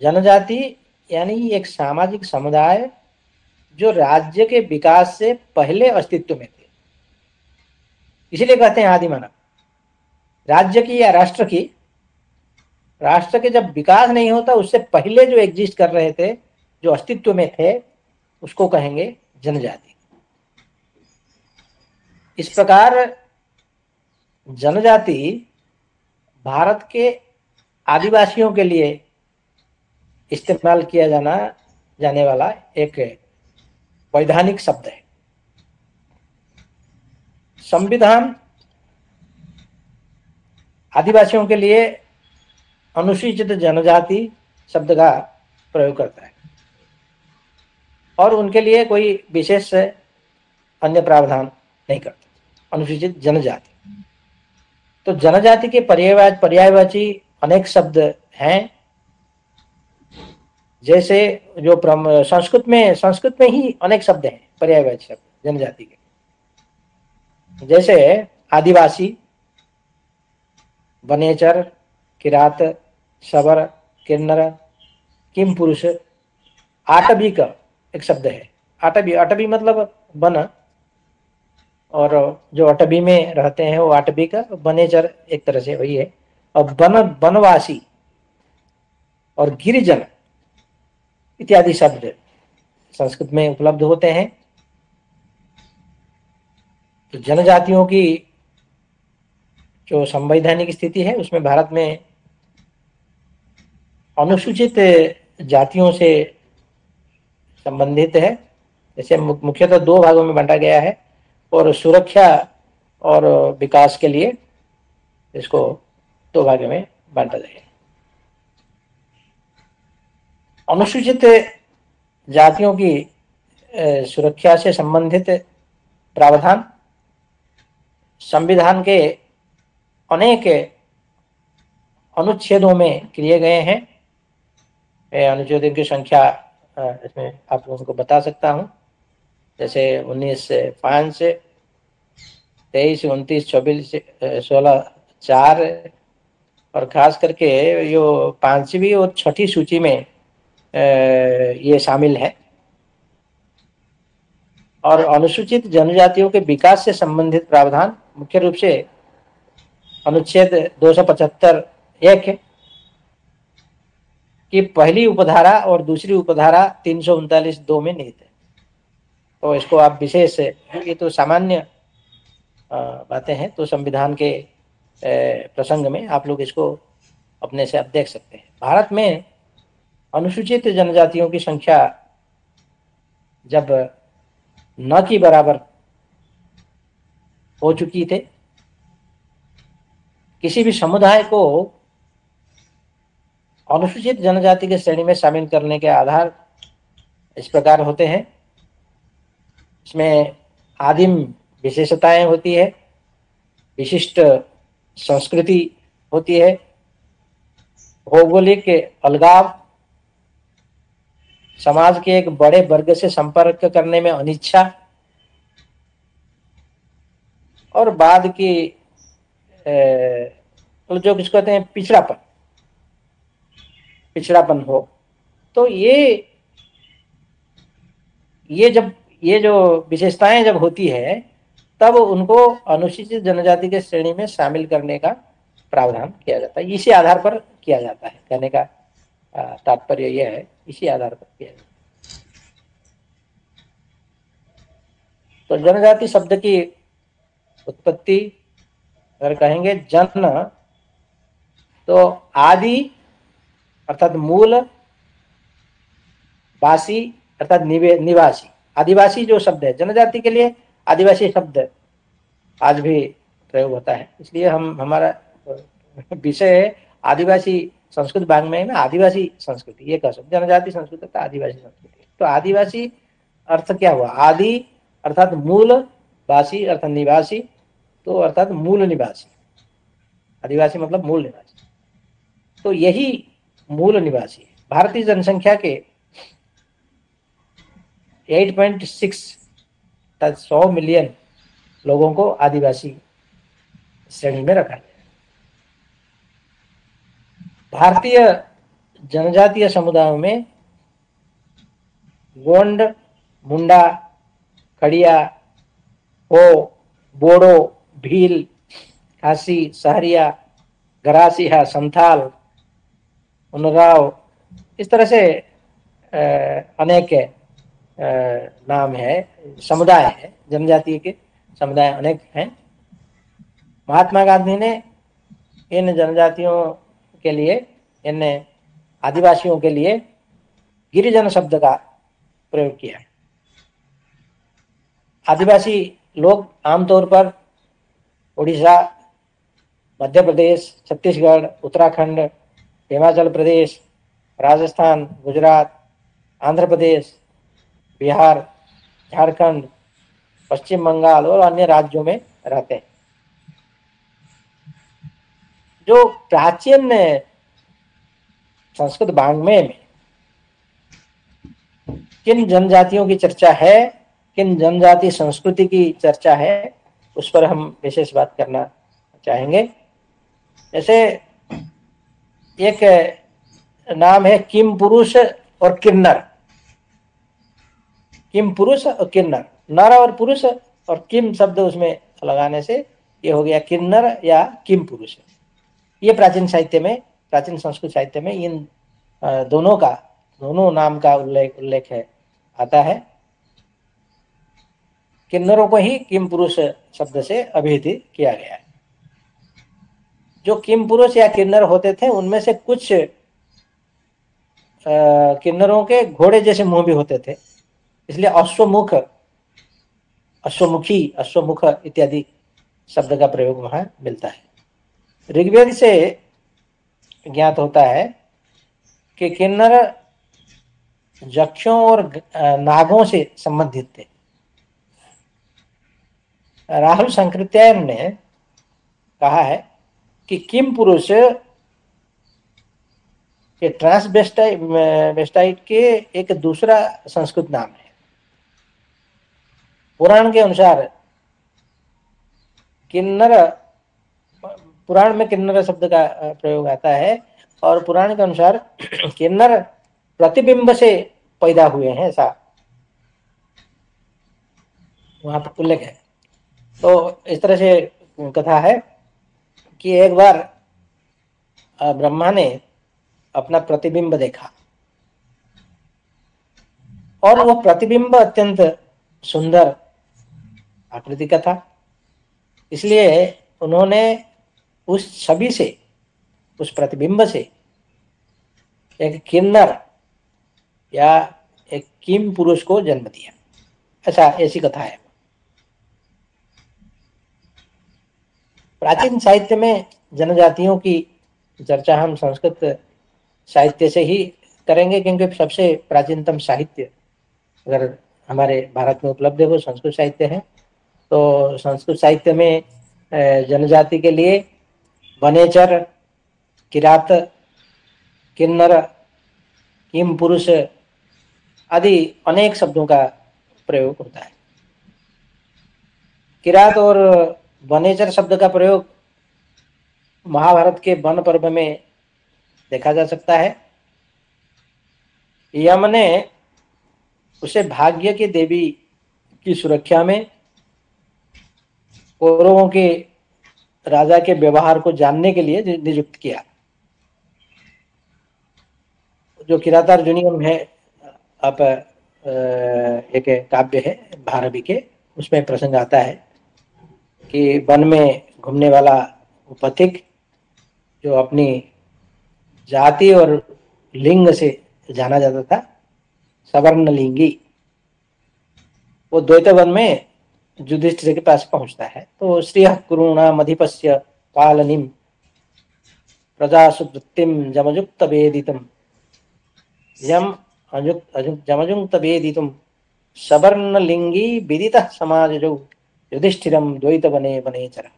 Speaker 3: जनजाति यानी एक सामाजिक समुदाय जो राज्य के विकास से पहले अस्तित्व में थे। इसीलिए कहते हैं आदि मानव। राज्य की या राष्ट्र के जब विकास नहीं होता, उससे पहले जो एग्जिस्ट कर रहे थे, जो अस्तित्व में थे, उसको कहेंगे जनजाति। इस प्रकार जनजाति भारत के आदिवासियों के लिए इस्तेमाल किया जाने वाला एक वैधानिक शब्द है। संविधान आदिवासियों के लिए अनुसूचित जनजाति शब्द का प्रयोग करता है और उनके लिए कोई विशेष अन्य प्रावधान नहीं करता। अनुसूचित जनजाति, तो जनजाति के पर्यायवाची अनेक शब्द हैं। जैसे जो संस्कृत में ही अनेक शब्द हैं पर्यायवाची शब्द जनजाति के, जैसे आदिवासी, वनेचर, किरात, शबर, किन्नर, किम पुरुष। आटवी का एक शब्द है, आटवी मतलब वन, और जो अटवी में रहते हैं वो आटवी का, वनेचर एक तरह से वही है। और वनवासी और गिरिजन इत्यादि शब्द संस्कृत में उपलब्ध होते हैं। तो जनजातियों की जो संवैधानिक स्थिति है उसमें भारत में अनुसूचित जातियों से संबंधित है। जैसे मुख्यतः 2 भागों में बांटा गया है और सुरक्षा और विकास के लिए इसको 2 भागों में बांटा जाएगा। अनुसूचित जातियों की सुरक्षा से संबंधित प्रावधान संविधान के अनेक अनुच्छेदों में किए गए हैं। अनुच्छेदों की संख्या इसमें आप लोगों को बता सकता हूं, जैसे 19(5), 23, 29, 24, 16, 4 और खास करके यो 5वीं और 6ठी सूची में ये शामिल है। और अनुसूचित जनजातियों के विकास से संबंधित प्रावधान मुख्य रूप से अनुच्छेद 275(1) की पहली उपधारा और दूसरी उपधारा 339(2) में निहित है। तो इसको आप विशेष, ये तो सामान्य बातें हैं, तो संविधान के प्रसंग में आप लोग इसको अपने से आप देख सकते हैं। भारत में अनुसूचित जनजातियों की संख्या जब न के बराबर हो चुकी थे, किसी भी समुदाय को अनुसूचित जनजाति के श्रेणी में शामिल करने के आधार इस प्रकार होते हैं इसमें आदिम विशेषताएं होती है, विशिष्ट संस्कृति होती है, भौगोलिक अलगाव, समाज के एक बड़े वर्ग से संपर्क करने में अनिच्छा, और बाद की जो किसको कहते हैं पिछड़ापन हो। तो ये जो विशेषताएं जब होती है तब उनको अनुसूचित जनजाति के श्रेणी में शामिल करने का प्रावधान किया जाता है। इसी आधार पर किया जाता है, कहने का तात्पर्य यह है, इसी आधार पर किया जाता है। तो जनजाति शब्द की उत्पत्ति अगर कहेंगे जन तो आदि अर्थात मूल, वासी अर्थात निवासी, आदिवासी जो शब्द है जनजाति के लिए, आदिवासी शब्द आज भी प्रयोग होता है। इसलिए हमारा विषय है आदिवासी संस्कृत वाङ्मय में आदिवासी संस्कृति, ये कह सकते जनजाति संस्कृति तो आदिवासी संस्कृति। तो आदिवासी अर्थ क्या हुआ? आदि अर्थात मूल, वासी अर्थात निवासी, तो अर्थात मूल निवासी, आदिवासी मतलब मूल निवासी। तो यही मूल निवासी है। भारतीय जनसंख्या के 8.6 100 मिलियन लोगों को आदिवासी श्रेणी में रखा गया। भारतीय जनजातीय समुदायों में गोंड, मुंडा, खड़िया, हो, बोडो, भील, खासी, सहरिया, गरासिया, संथाल, उनराव, इस तरह से अनेक नाम है, समुदाय है, जनजातीय के समुदाय अनेक हैं। महात्मा गांधी ने इन जनजातियों के लिए, इन आदिवासियों के लिए गिरिजन शब्द का प्रयोग किया। आदिवासी लोग आमतौर पर उड़ीसा, मध्य प्रदेश, छत्तीसगढ़, उत्तराखंड, हिमाचल प्रदेश, राजस्थान, गुजरात, आंध्र प्रदेश, बिहार, झारखंड, पश्चिम बंगाल और अन्य राज्यों में रहते हैं। जो प्राचीन संस्कृत वाङ्मय में किन जनजातियों की चर्चा है, किन जनजाति संस्कृति की चर्चा है, उस पर हम विशेष बात करना चाहेंगे। जैसे एक नाम है किम पुरुष और किन्नर। किम पुरुष और किन्नर, नर और पुरुष, और किम शब्द उसमें लगाने से ये हो गया किन्नर या किम पुरुष। ये प्राचीन साहित्य में, प्राचीन संस्कृत साहित्य में इन दोनों नाम का उल्लेख है, आता है। किन्नरों को ही किम पुरुष शब्द से अभिहित किया गया है। जो किम पुरुष या किन्नर होते थे उनमें से कुछ किन्नरों के घोड़े जैसे मुंह भी होते थे, इसलिए अश्वमुख, अश्वमुखी, अश्वमुख इत्यादि शब्द का प्रयोग वहां मिलता है। ऋग्वेद से ज्ञात होता है कि किन्नर यक्षों और नागों से संबंधित थे। राहुल संकृत्यायन ने कहा है कि किम पुरुष के ट्रांसवेस्टाइट के एक दूसरा संस्कृत नाम है। पुराण के अनुसार किन्नर, पुराण में किन्नर शब्द का प्रयोग आता है, और पुराण के अनुसार किन्नर प्रतिबिंब से पैदा हुए हैं, ऐसा वहां पर उल्लेख है। तो इस तरह से कथा है कि एक बार ब्रह्मा ने अपना प्रतिबिंब देखा, और वह प्रतिबिंब अत्यंत सुंदर आकृति का था। इसलिए उन्होंने उस छवि से, उस प्रतिबिंब से एक किन्नर या एक किम पुरुष को जन्म दिया, ऐसी कथा है। प्राचीन साहित्य में जनजातियों की चर्चा हम संस्कृत साहित्य से ही करेंगे, क्योंकि सबसे प्राचीनतम साहित्य अगर हमारे भारत में उपलब्ध है वो संस्कृत साहित्य है। तो संस्कृत साहित्य में जनजाति के लिए वनेचर, किरात, किन्नर, किम पुरुष आदि अनेक शब्दों का प्रयोग होता है। किरात और वनेचर शब्द का प्रयोग महाभारत के वन पर्व में देखा जा सकता है। यम ने उसे भाग्य की देवी की सुरक्षा में कौरवों के राजा के व्यवहार को जानने के लिए नियुक्त किया। जो किरातार्जुनीयम है, आप एक काव्य है भारवी के, उसमें प्रसंग आता है कि वन में घूमने वाला वो पथिक जो अपनी जाति और लिंग से जाना जाता था, सवर्ण लिंगी, वो द्वैत वन में युधिष्ठिर के पास पहुंचता है। तो श्रीह कुरूणाम अधिपस्य पालनीम प्रजासु वृत्तिम जमजुक्त वेदितम यम जमजुक्त वेदितुम सवर्ण लिंगी विदितः समाजजौ युधिष्ठिरम द्वैत वने वनेचर।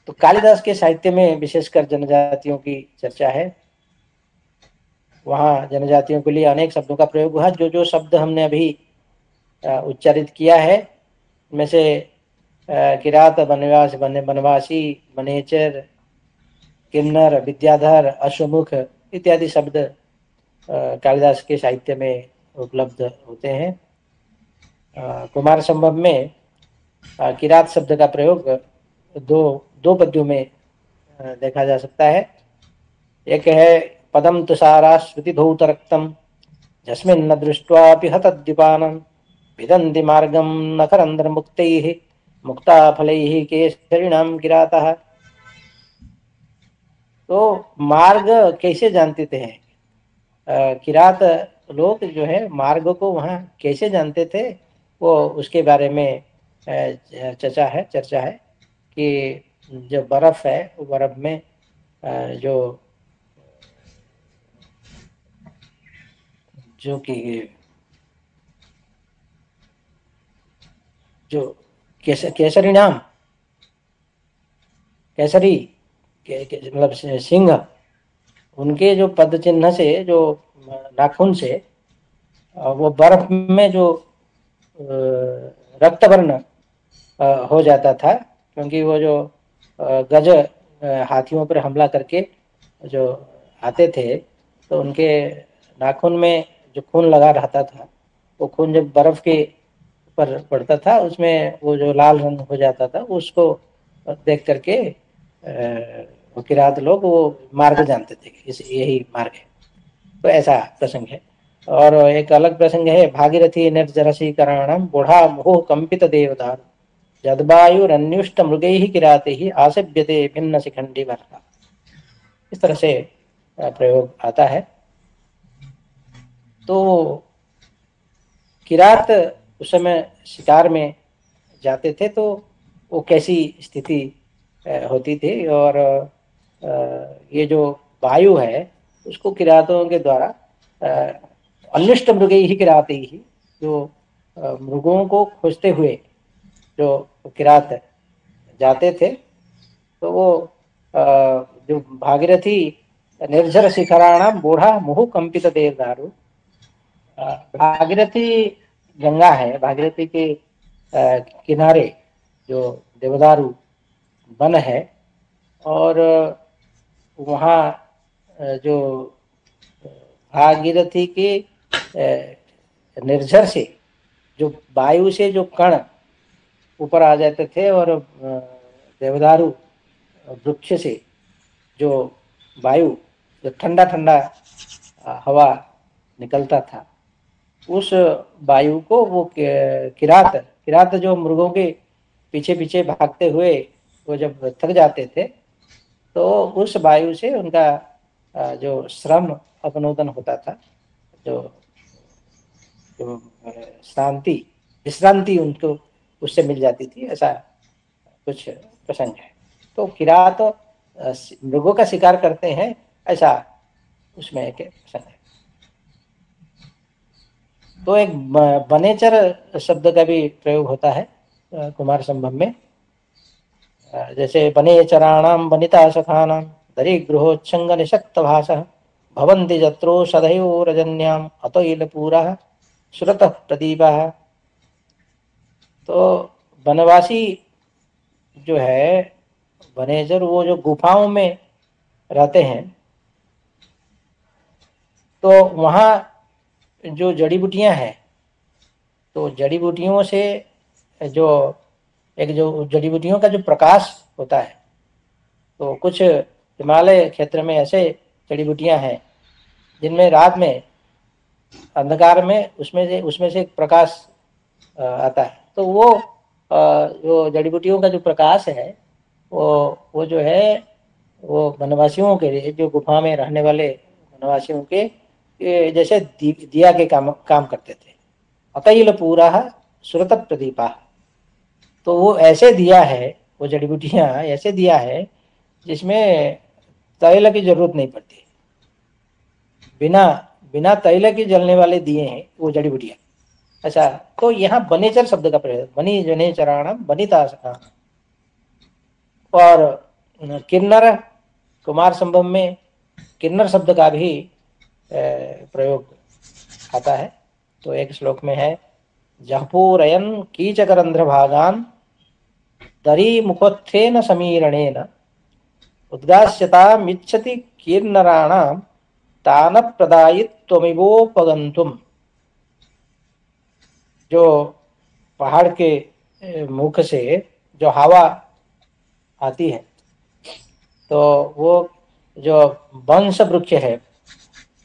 Speaker 3: तो कालिदास के साहित्य में विशेषकर जनजातियों की चर्चा है। वहाँ जनजातियों के लिए अनेक शब्दों का प्रयोग हुआ। जो जो शब्द हमने अभी उच्चारित किया है उनमें से किरात, वनवास, वनवासी, वनेचर, किन्नर, विद्याधर, अश्वमुख इत्यादि शब्द कालिदास के साहित्य में उपलब्ध होते हैं। कुमार संभव में किरात शब्द का प्रयोग दो पद्यों में देखा जा सकता है। एक है पदम तुषारा श्रुति धौत रक्तम जस्मिन्न दृष्ट्वापि हतद्युपानं विदन्ति मार्गम नखरंध्र मुक्तैः मुक्ता फलैः केसरिणां किरातः। तो मार्ग कैसे जानते थे? किरात लोग जो है मार्ग को वहाँ कैसे जानते थे, वो उसके बारे में चर्चा है कि जो बर्फ है वो बर्फ में जो केसरी नाम केसरी मतलब सिंह, उनके जो पद चिन्ह से, जो नाखून से वो बर्फ में जो रक्तवर्ण हो जाता था, क्योंकि वो जो गज हाथियों पर हमला करके जो आते थे तो उनके नाखून में जो खून लगा रहता था, वो खून जब बर्फ के ऊपर पड़ता था उसमें वो जो लाल रंग हो जाता था, उसको देख करके वो किरात लोग वो मार्ग जानते थे, यही मार्ग है। तो ऐसा प्रसंग है। और एक अलग प्रसंग है भागीरथी निर्जरसीकरणम बूढ़ा मुहुः कंपित देवदार जदवायुरन्युष्ट मृगैः किरातैः आसेव्यते भिन्न शिखंडी वर्षा। इस तरह से प्रयोग आता है। तो किरात उस समय शिकार में जाते थे तो वो कैसी स्थिति होती थी, और ये जो वायु है उसको किरातों के द्वारा अन्विष्ट मृगैः किरातैः, जो मृगों को खोजते हुए जो किरात जाते थे, तो वो जो भागीरथी निर्झर शिखराणाम बूढ़ा मुहुः कंपित देवदारु, भागीरथी गंगा है, भागीरथी के किनारे जो देवदारू वन है, और वहाँ जो भागीरथी के निर्झर से जो वायु से जो कण ऊपर आ जाते थे, और देवदारू वृक्ष से जो वायु, जो ठंडा ठंडा हवा निकलता था, उस वायु को वो किरात जो मृगों के पीछे पीछे भागते हुए वो जब थक जाते थे, तो उस वायु से उनका जो श्रम अपनोदन होता था, जो शांति विश्रांति उनको उससे मिल जाती थी, ऐसा कुछ प्रसंग है। तो किरात मृगों का शिकार करते हैं, ऐसा उसमें एक प्रसंग है। तो एक बनेचर शब्द का भी प्रयोग होता है कुमार संभव में। जैसे बनेचराणाम बनिता सखानाम दरिगृहोच्छंग निषक्त भाषः भवन्ति जत्रो सदैव रजन्याम अतैलपूरः सुरतः प्रदीपः। तो वनवासी जो है वनेजर, वो जो गुफाओं में रहते हैं, तो वहाँ जो जड़ी बूटियाँ हैं, तो जड़ी बूटियों से जो एक जो जड़ी बूटियों का जो प्रकाश होता है, तो कुछ हिमालय क्षेत्र में ऐसे जड़ी बूटियाँ हैं जिनमें रात में अंधकार में उसमें से एक प्रकाश आता है। तो वो जो जड़ी बूटियों का जो प्रकाश है, वो जो है वो वनवासियों के लिए, जो गुफा में रहने वाले वनवासियों के जैसे दिया के काम करते थे। अतैल पूरा सुरत प्रदीपा। तो वो ऐसे दिया है, वो जड़ी बूटियाँ ऐसे दिया है जिसमें तैल की जरूरत नहीं पड़ती। बिना बिना तैल के जलने वाले दिए हैं वो जड़ी बूटियाँ। अच्छा, तो यहाँ बनेचर शब्द का प्रयोग, बनी जनेचराणाम बनिता सखा। और किन्नर, कुमार संभव में किन्नर शब्द का भी प्रयोग आता है। तो एक श्लोक में है, जहपूरयन कीचकरंध्र भागान दरी मुखोत्थेन समीरणेन उद्गास्यता मिच्छति किन्नराणाम तान प्रदायित्वमिवोपगंतुम। जो पहाड़ के मुख से जो हवा आती है, तो वो जो वंश वृक्ष है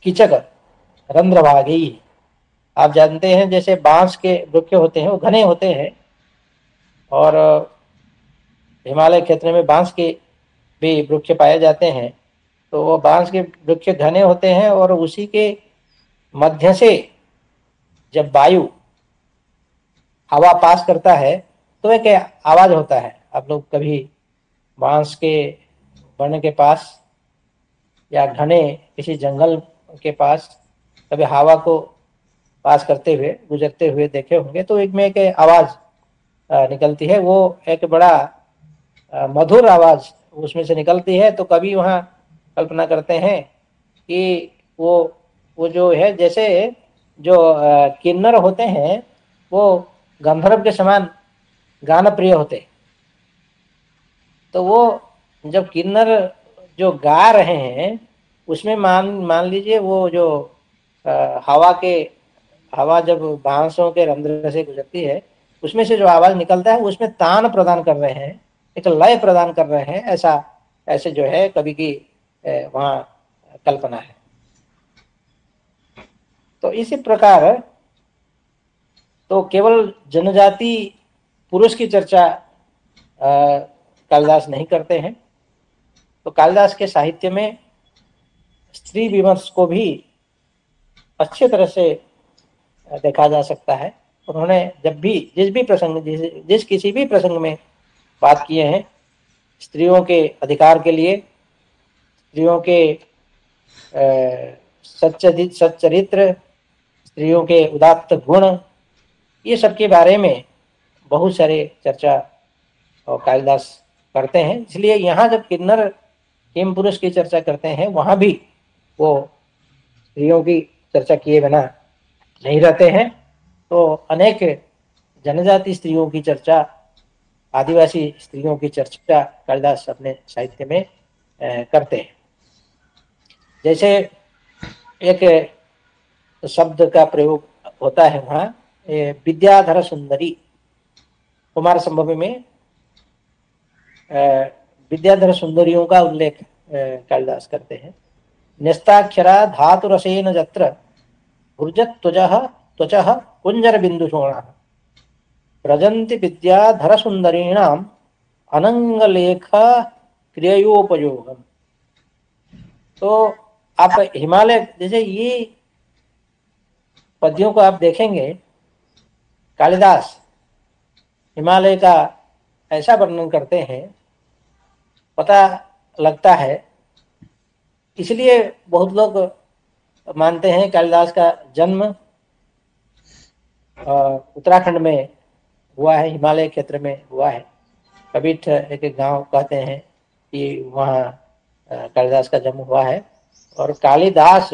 Speaker 3: कीचक रंध्रभागी, आप जानते हैं जैसे बांस के वृक्ष होते हैं वो घने होते हैं, और हिमालय क्षेत्र में बांस के भी वृक्ष पाए जाते हैं। तो वो बांस के वृक्ष घने होते हैं और उसी के मध्य से जब वायु हवा पास करता है तो एक आवाज होता है। आप लोग कभी बांस के वन के पास या घने किसी जंगल के पास कभी हवा को पास करते हुए गुजरते हुए देखे होंगे, तो एक में एक आवाज निकलती है। वो एक बड़ा मधुर आवाज उसमें से निकलती है। तो कभी वहाँ कल्पना करते हैं कि वो जो है, जैसे जो किन्नर होते हैं वो गंधर्व के समान गाना प्रिय होते। तो वो जब किन्नर जो गा रहे हैं उसमें मान लीजिए वो जो हवा जब बांसों के रंध्र से गुजरती है, उसमें से जो आवाज निकलता है उसमें तान प्रदान कर रहे हैं, एक लय प्रदान कर रहे हैं। ऐसे जो है कवि की वहाँ कल्पना है। तो इसी प्रकार तो केवल जनजाति पुरुष की चर्चा कालिदास नहीं करते हैं। तो कालिदास के साहित्य में स्त्री विमर्श को भी अच्छे तरह से देखा जा सकता है। उन्होंने जब भी जिस किसी भी प्रसंग में बात किए हैं, स्त्रियों के अधिकार के लिए, स्त्रियों के सच्चरित्र, स्त्रियों के उदात्त गुण, ये सब के बारे में बहुत सारे चर्चा कालिदास करते हैं। इसलिए यहाँ जब किन्नर किम पुरुष की चर्चा करते हैं, वहाँ भी वो स्त्रियों की चर्चा किए बिना नहीं रहते हैं। तो अनेक जनजाति स्त्रियों की चर्चा, आदिवासी स्त्रियों की चर्चा कालिदास अपने साहित्य में करते हैं। जैसे एक शब्द का प्रयोग होता है वहाँ, विद्याधर सुंदरी। कुमार संभव में विद्याधर सुंदरियों का उल्लेख कालिदास करते हैं। न्यस्ताक्षरा धातुरसेन जत्र भुर्जत त्वचः कुंजर बिंदुशोणः व्रजन्ति विद्याधर सुंदरीणाम अनंगलेख क्रियोपयोगम। तो आप हिमालय जैसे ये पद्यों को आप देखेंगे, कालिदास हिमालय का ऐसा वर्णन करते हैं, पता लगता है। इसलिए बहुत लोग मानते हैं कालिदास का जन्म उत्तराखंड में हुआ है, हिमालय क्षेत्र में हुआ है। कबीठ एक गांव कहते हैं कि वहाँ कालिदास का जन्म हुआ है। और कालिदास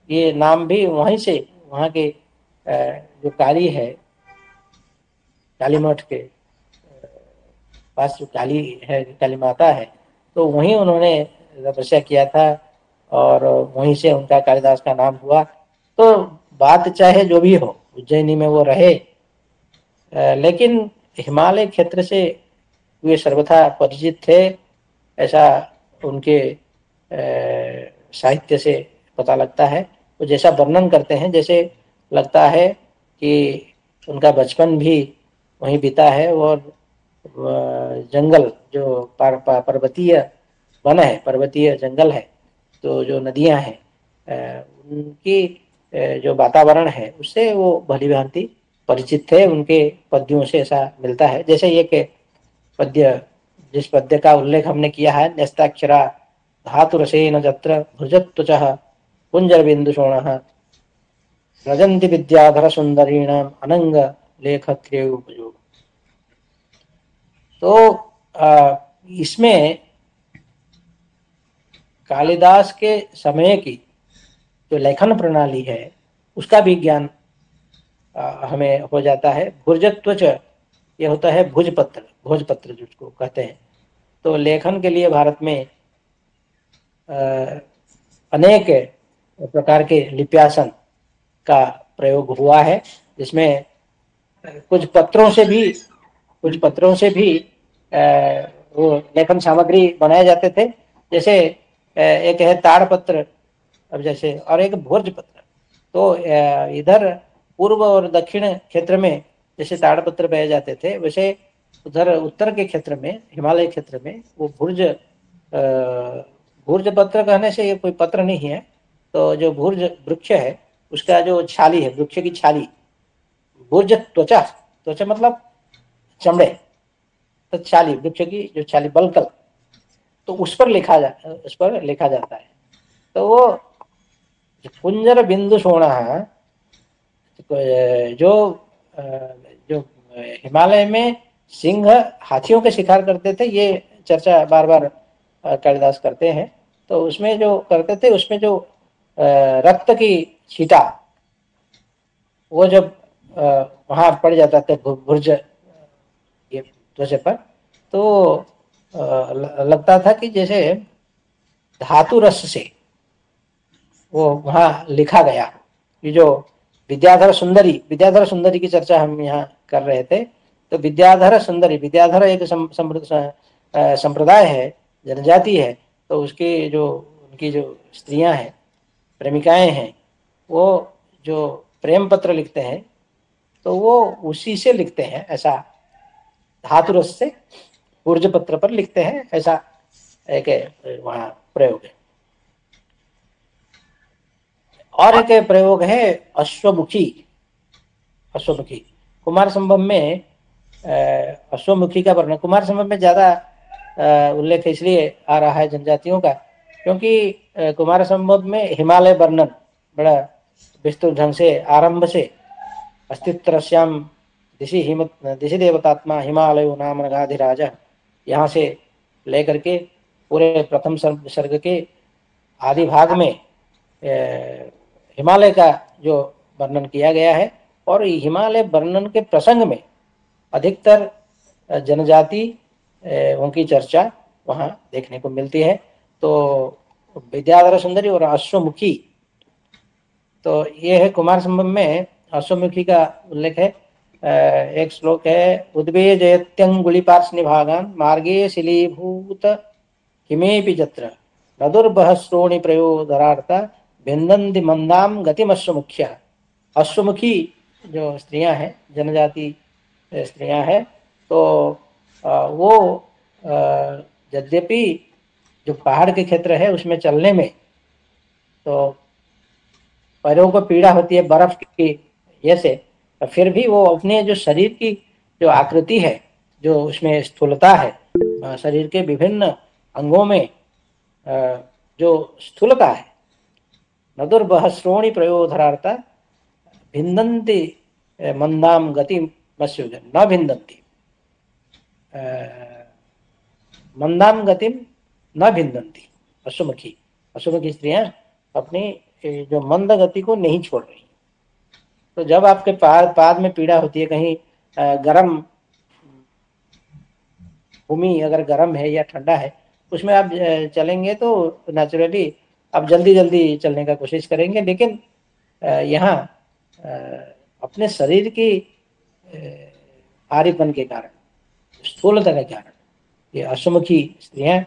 Speaker 3: ये नाम भी वहीं से, वहाँ के जो काली है, काली मठ के पास जो काली है, काली माता है, तो वहीं उन्होंने तपस्या किया था और वहीं से उनका कालिदास का नाम हुआ। तो बात चाहे जो भी हो, उज्जैनी में वो रहे, लेकिन हिमालय क्षेत्र से वे सर्वथा परिचित थे, ऐसा उनके साहित्य से पता लगता है। वो जैसा वर्णन करते हैं, जैसे लगता है कि उनका बचपन भी वहीं बीता है और जंगल जो पर्वतीय वन है, पर्वतीय जंगल है, तो जो नदियां हैं उनकी जो वातावरण है उससे वो भली भांति परिचित थे। उनके पद्यों से ऐसा मिलता है। जैसे एक पद्य, जिस पद्य का उल्लेख हमने किया है, न्यस्ताक्षरा धातुरसेन जत्र भुजत्वचः कुंजरबिंदुशोणः रजन्ति विद्याधर सुंदरीणाम अनंग लेखत्रे उपयोग। तो इसमें कालिदास के समय की जो लेखन प्रणाली है उसका भी ज्ञान हमें हो जाता है। भुजत्वच ये होता है भुजपत्र, भोजपत्र जिसको कहते हैं। तो लेखन के लिए भारत में अनेक प्रकार के लिप्यासन का प्रयोग हुआ है, जिसमें कुछ पत्रों से भी वो लेखन सामग्री बनाए जाते थे। जैसे एक है ताड़पत्र, अब जैसे, और एक भोजपत्र। तो इधर पूर्व और दक्षिण क्षेत्र में जैसे ताड़पत्र पाए जाते थे, वैसे उधर उत्तर के क्षेत्र में, हिमालय क्षेत्र में वो भूर्ज पत्र कहने से ये कोई पत्र नहीं है। तो जो भूर्ज वृक्ष है उसका जो छाली है, वृक्ष की छाली, भूर्ज त्वचा, त्वचा मतलब चमड़े, तो छाली, वृक्ष की जो छाली, बलकल, तो उस पर लिखा जाता है। तो वो कुंजर बिंदु सोना है, जो हिमालय में सिंह हाथियों के शिकार करते थे, ये चर्चा बार बार कालिदास करते हैं। तो उसमें जो करते थे, उसमें जो रक्त की छींटा वो जब वहां पड़ जाता था भुर्ज ये त्वचा पर, तो लगता था कि जैसे धातु रस से वो वहां लिखा गया। ये जो विद्याधर सुंदरी की चर्चा हम यहाँ कर रहे थे, तो विद्याधर सुंदरी, विद्याधर एक संप्रदाय है, जनजाति है। तो उनकी जो स्त्रियां हैं, प्रेमिकाएं हैं, वो जो प्रेम पत्र लिखते हैं तो वो उसी से लिखते हैं, ऐसा धातु रस से ऊर्ज पत्र पर लिखते हैं, ऐसा एक वहां प्रयोग है। और एक प्रयोग है अश्वमुखी। कुमार संभव में अश्वमुखी का वर्णन, कुमार संभव में ज्यादा उल्लेख इसलिए आ रहा है जनजातियों का, क्योंकि कुमार संभव में हिमालय वर्णन बड़ा विस्तृत ढंग से आरंभ से अस्तित्वश्याम दिशि देवतात्मा हिमालयो नाम नगाधिराज, यहाँ से लेकर के पूरे प्रथम सर्ग के आदि भाग में हिमालय का जो वर्णन किया गया है। और हिमालय वर्णन के प्रसंग में अधिकतर जनजाति उनकी चर्चा वहाँ देखने को मिलती है। तो विद्याधर सुंदरी और अश्वमुखी, तो ये है कुमार संभव में अश्वमुखी का उल्लेख है। एक श्लोक है, उद्वेजयत्यंगुलिपार्श्निभागान् मार्गे शिलीभूत हिमेपि जत्र नदुर्बहश्रोणि प्रयोधरार्था भिन्दन्ति मंदाम गतिमश्वमुख्य। अश्वमुखी जो स्त्रियां हैं, जनजाति स्त्रियां हैं, तो वो यद्यपि जो पहाड़ के क्षेत्र है उसमें चलने में तो पैरों को पीड़ा होती है बर्फ की वजह से, फिर भी वो अपने जो शरीर की जो आकृति है, जो उसमें स्थूलता है, शरीर के विभिन्न अंगों में जो स्थूलता है, नदुर्बहश्रोणि प्रयोधरार्था भिन्दन्ति मंदाम गति मत्स्युज न भिन्दन्ति, मंदाम गतिम न भिन्दन्ति। अश्वमुखी, अश्वमुखी स्त्रियां अपनी जो मंद गति को नहीं छोड़ रही। तो जब आपके पाद में पीड़ा होती है, कहीं गर्म भूमि अगर गर्म है या ठंडा है, उसमें आप चलेंगे तो नेचुरली आप जल्दी जल्दी चलने का कोशिश करेंगे, लेकिन यहाँ अपने शरीर की भारीपन के कारण, स्थूलता के कारण ये अश्वमुखी स्त्रियां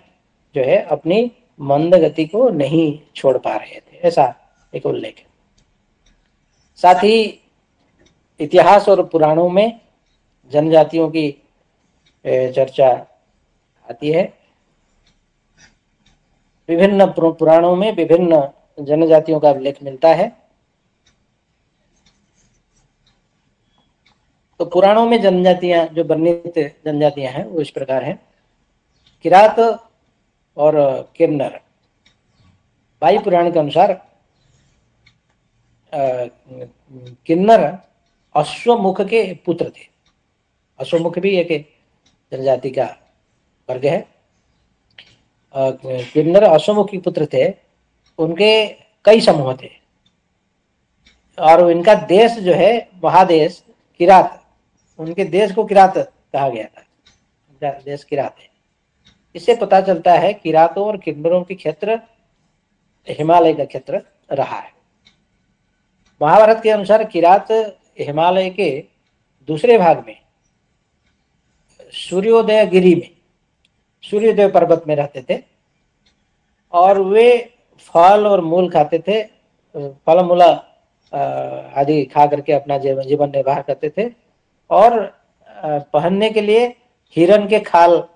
Speaker 3: जो है अपनी मंद गति को नहीं छोड़ पा रहे थे, ऐसा एक उल्लेख है। साथ ही इतिहास और पुराणों में जनजातियों की चर्चा आती है। विभिन्न पुराणों में विभिन्न जनजातियों का उल्लेख मिलता है। तो पुराणों में जनजातियां, जो वर्णित जनजातियां हैं वो इस प्रकार हैं। किरात और किन्नर। वायु पुराण के अनुसार किन्नर अश्वमुख के पुत्र थे। अश्वमुख भी एक जनजाति का वर्ग है। किन्नर अश्वमुख के पुत्र थे। उनके कई समूह थे और इनका देश जो है महादेश किरात, उनके देश को किरात कहा गया था। उनका देश किरात है। इससे पता चलता है किरातों और किन्नरों के क्षेत्र हिमालय का क्षेत्र रहा है। महाभारत के अनुसार किरात हिमालय के दूसरे भाग में सूर्योदय गिरी में, सूर्योदय पर्वत में रहते थे और वे फल और मूल खाते थे। फल मूला आदि खा करके अपना जीवन निर्वाह करते थे और पहनने के लिए हिरण के खाल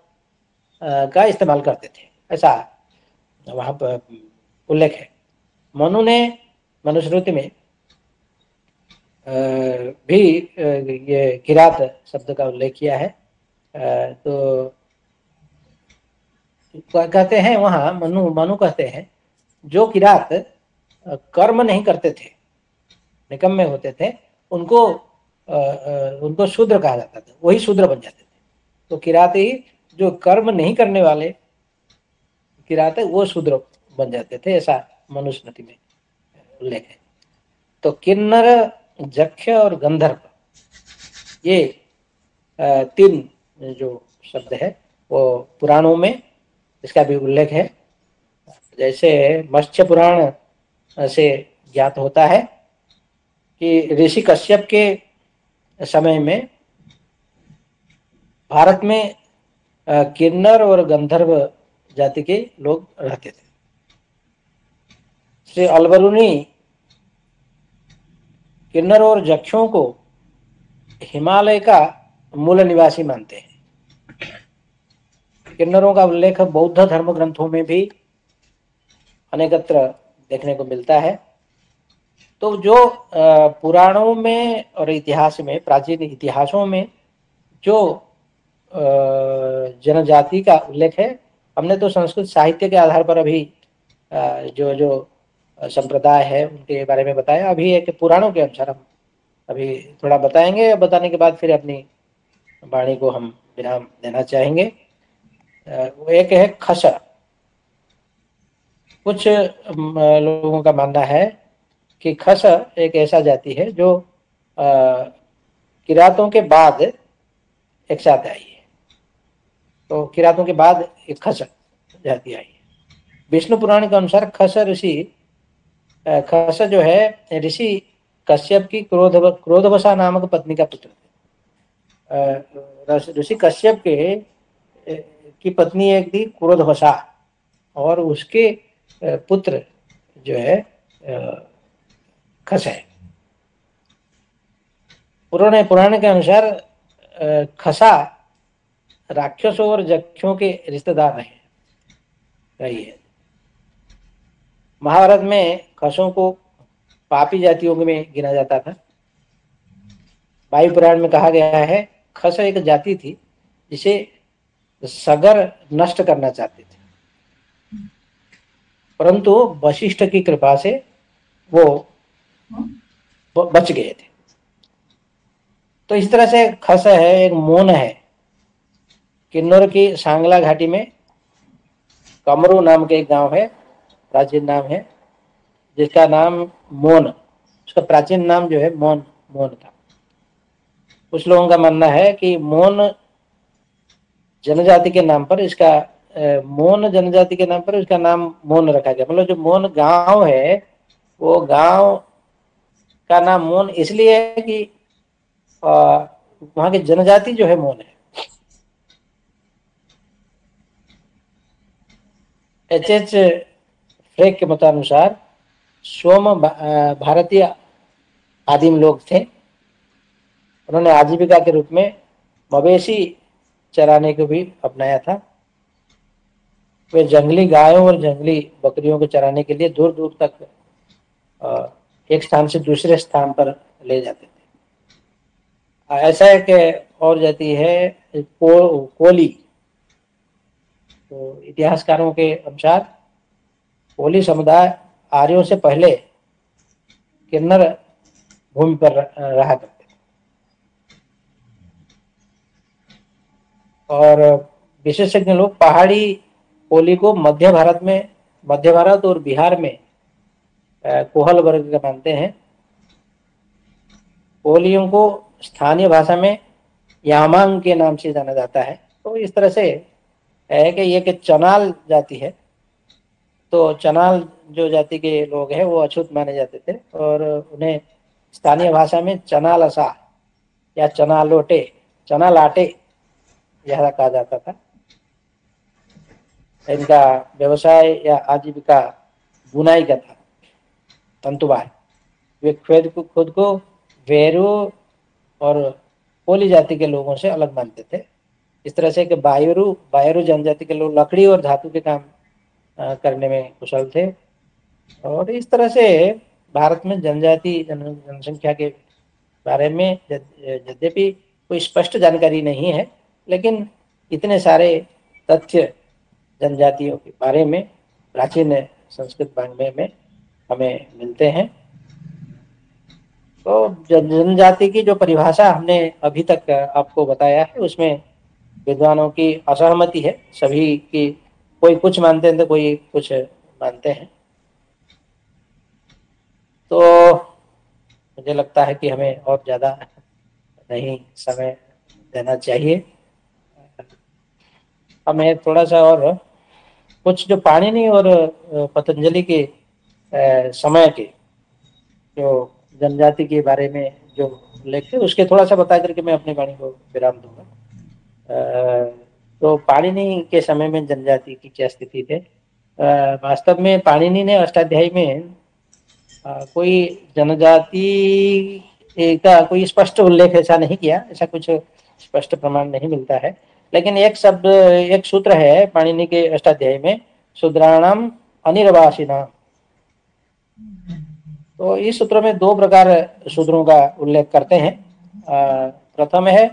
Speaker 3: का इस्तेमाल करते थे, ऐसा वहां पर उल्लेख है। मनु ने मनुस्मृति में भी ये किरात शब्द का उल्लेख किया है। तो कहते हैं वहां मनु कहते हैं जो किरात कर्म नहीं करते थे, निकम्मे होते थे, उनको शूद्र कहा जाता था, वही शूद्र बन जाते थे। तो किरात ही जो कर्म नहीं करने वाले किरात है वो शूद्र बन जाते थे, ऐसा मनुस्मृति में उल्लेख है। तो किन्नर, जक्ष और गंधर्व, ये तीन जो शब्द है वो पुराणों में इसका भी उल्लेख है। जैसे मत्स्य पुराण से ज्ञात होता है कि ऋषि कश्यप के समय में भारत में किन्नर और गंधर्व जाति के लोग रहते थे। श्री अलबरूनी किन्नर और जक्षों को हिमालय का मूल निवासी मानते हैं। किन्नरों का उल्लेख बौद्ध धर्म ग्रंथों में भी अनेकत्र देखने को मिलता है। तो जो पुराणों में और इतिहास में, प्राचीन इतिहासों में जो जनजाति का उल्लेख है, हमने तो संस्कृत साहित्य के आधार पर अभी जो जो संप्रदाय है उनके बारे में बताया। अभी एक पुराणों के अनुसार हम अभी थोड़ा बताएंगे। बताने के बाद फिर अपनी वाणी को हम विराम देना चाहेंगे। वो एक है खस। कुछ लोगों का मानना है कि खस एक ऐसा जाति है जो किरातों के बाद एक साथ आई है। तो किरातों के बाद एक खस जाति आई है। विष्णु पुराण के अनुसार खस जो है ऋषि कश्यप की क्रोधवसा नामक पत्नी का पुत्र थे। ऋषि कश्यप की पत्नी एक थी क्रोधवसा और उसके पुत्र जो है खस है। पुराण के अनुसार खसा राक्षसों और जक्षों के रिश्तेदार रही है। महाभारत में खसों को पापी जातियों में गिना जाता था। वायु पुराण में कहा गया है खस एक जाति थी जिसे सगर नष्ट करना चाहते थे, परंतु वशिष्ठ की कृपा से वो बच गए थे। तो इस तरह से खस है, एक मौन है। किन्नौर की सांगला घाटी में कमरू नाम के एक गांव है, प्राचीन नाम है, जिसका नाम मौन, उसका प्राचीन नाम जो है मौन मौन था। कुछ लोगों का मानना है कि मौन जनजाति के नाम पर इसका मौन जनजाति के नाम पर इसका नाम मौन रखा गया। मतलब जो मौन गांव है वो गांव का नाम मौन इसलिए है कि वहां की जनजाति जो है मौन है। एच फ्रेक के मतानुसार सोम भारतीय आदिम लोग थे। उन्होंने आजीविका के रूप में मवेशी चराने को भी अपनाया था। वे जंगली गायों और जंगली बकरियों को चराने के लिए दूर दूर तक एक स्थान से दूसरे स्थान पर ले जाते थे। ऐसा है कि और जाती है कोली। तो इतिहासकारों के अनुसार कोली समुदाय आर्यों से पहले किन्नर भूमि पर रहा करते थे। और विशेषज्ञ लोग पहाड़ी कोली को मध्य भारत और बिहार में कोहल वर्ग का मानते हैं। कोलियों को स्थानीय भाषा में यामांग के नाम से जाना जाता है। तो इस तरह से है कि ये कि चनाल जाति है। तो चनाल जो जाति के लोग हैं वो अछूत माने जाते थे और उन्हें स्थानीय भाषा में चनालसा या चनालाटे यह कहा जाता था। इनका व्यवसाय या आजीविका बुनाई का था, तंतुबार। वे खुद को वेरू और कोली जाति के लोगों से अलग मानते थे। इस तरह से कि बायरू जनजाति के लोग लकड़ी और धातु के काम करने में कुशल थे। और इस तरह से भारत में जनसंख्या के बारे में यद्यपि कोई स्पष्ट जानकारी नहीं है, लेकिन इतने सारे तथ्य जनजातियों के बारे में प्राचीन संस्कृत वाङ्मय में हमें मिलते हैं। तो जनजाति की जो परिभाषा हमने अभी तक आपको बताया है उसमें विद्वानों की असहमति है। सभी की, कोई कुछ मानते हैं तो कोई कुछ मानते हैं। तो मुझे लगता है कि हमें और ज़्यादा नहीं समय देना चाहिए। हमें थोड़ा सा और कुछ जो पाणिनि और पतंजलि के समय के जो जनजाति के बारे में जो उल्लेख है उसके थोड़ा सा बता करके मैं अपनी वाणी को विराम दूंगा। तो पाणिनि के समय में जनजाति की क्या स्थिति थी? वास्तव में पाणिनि ने अष्टाध्यायी में कोई जनजाति का कोई स्पष्ट उल्लेख ऐसा नहीं किया, ऐसा कुछ स्पष्ट प्रमाण नहीं मिलता है। लेकिन एक सूत्र है पाणिनि के अष्टाध्यायी में, शूद्राणाम अनिर्वासिनाम। तो इस सूत्र में दो प्रकार शूद्रों का उल्लेख करते हैं। प्रथम है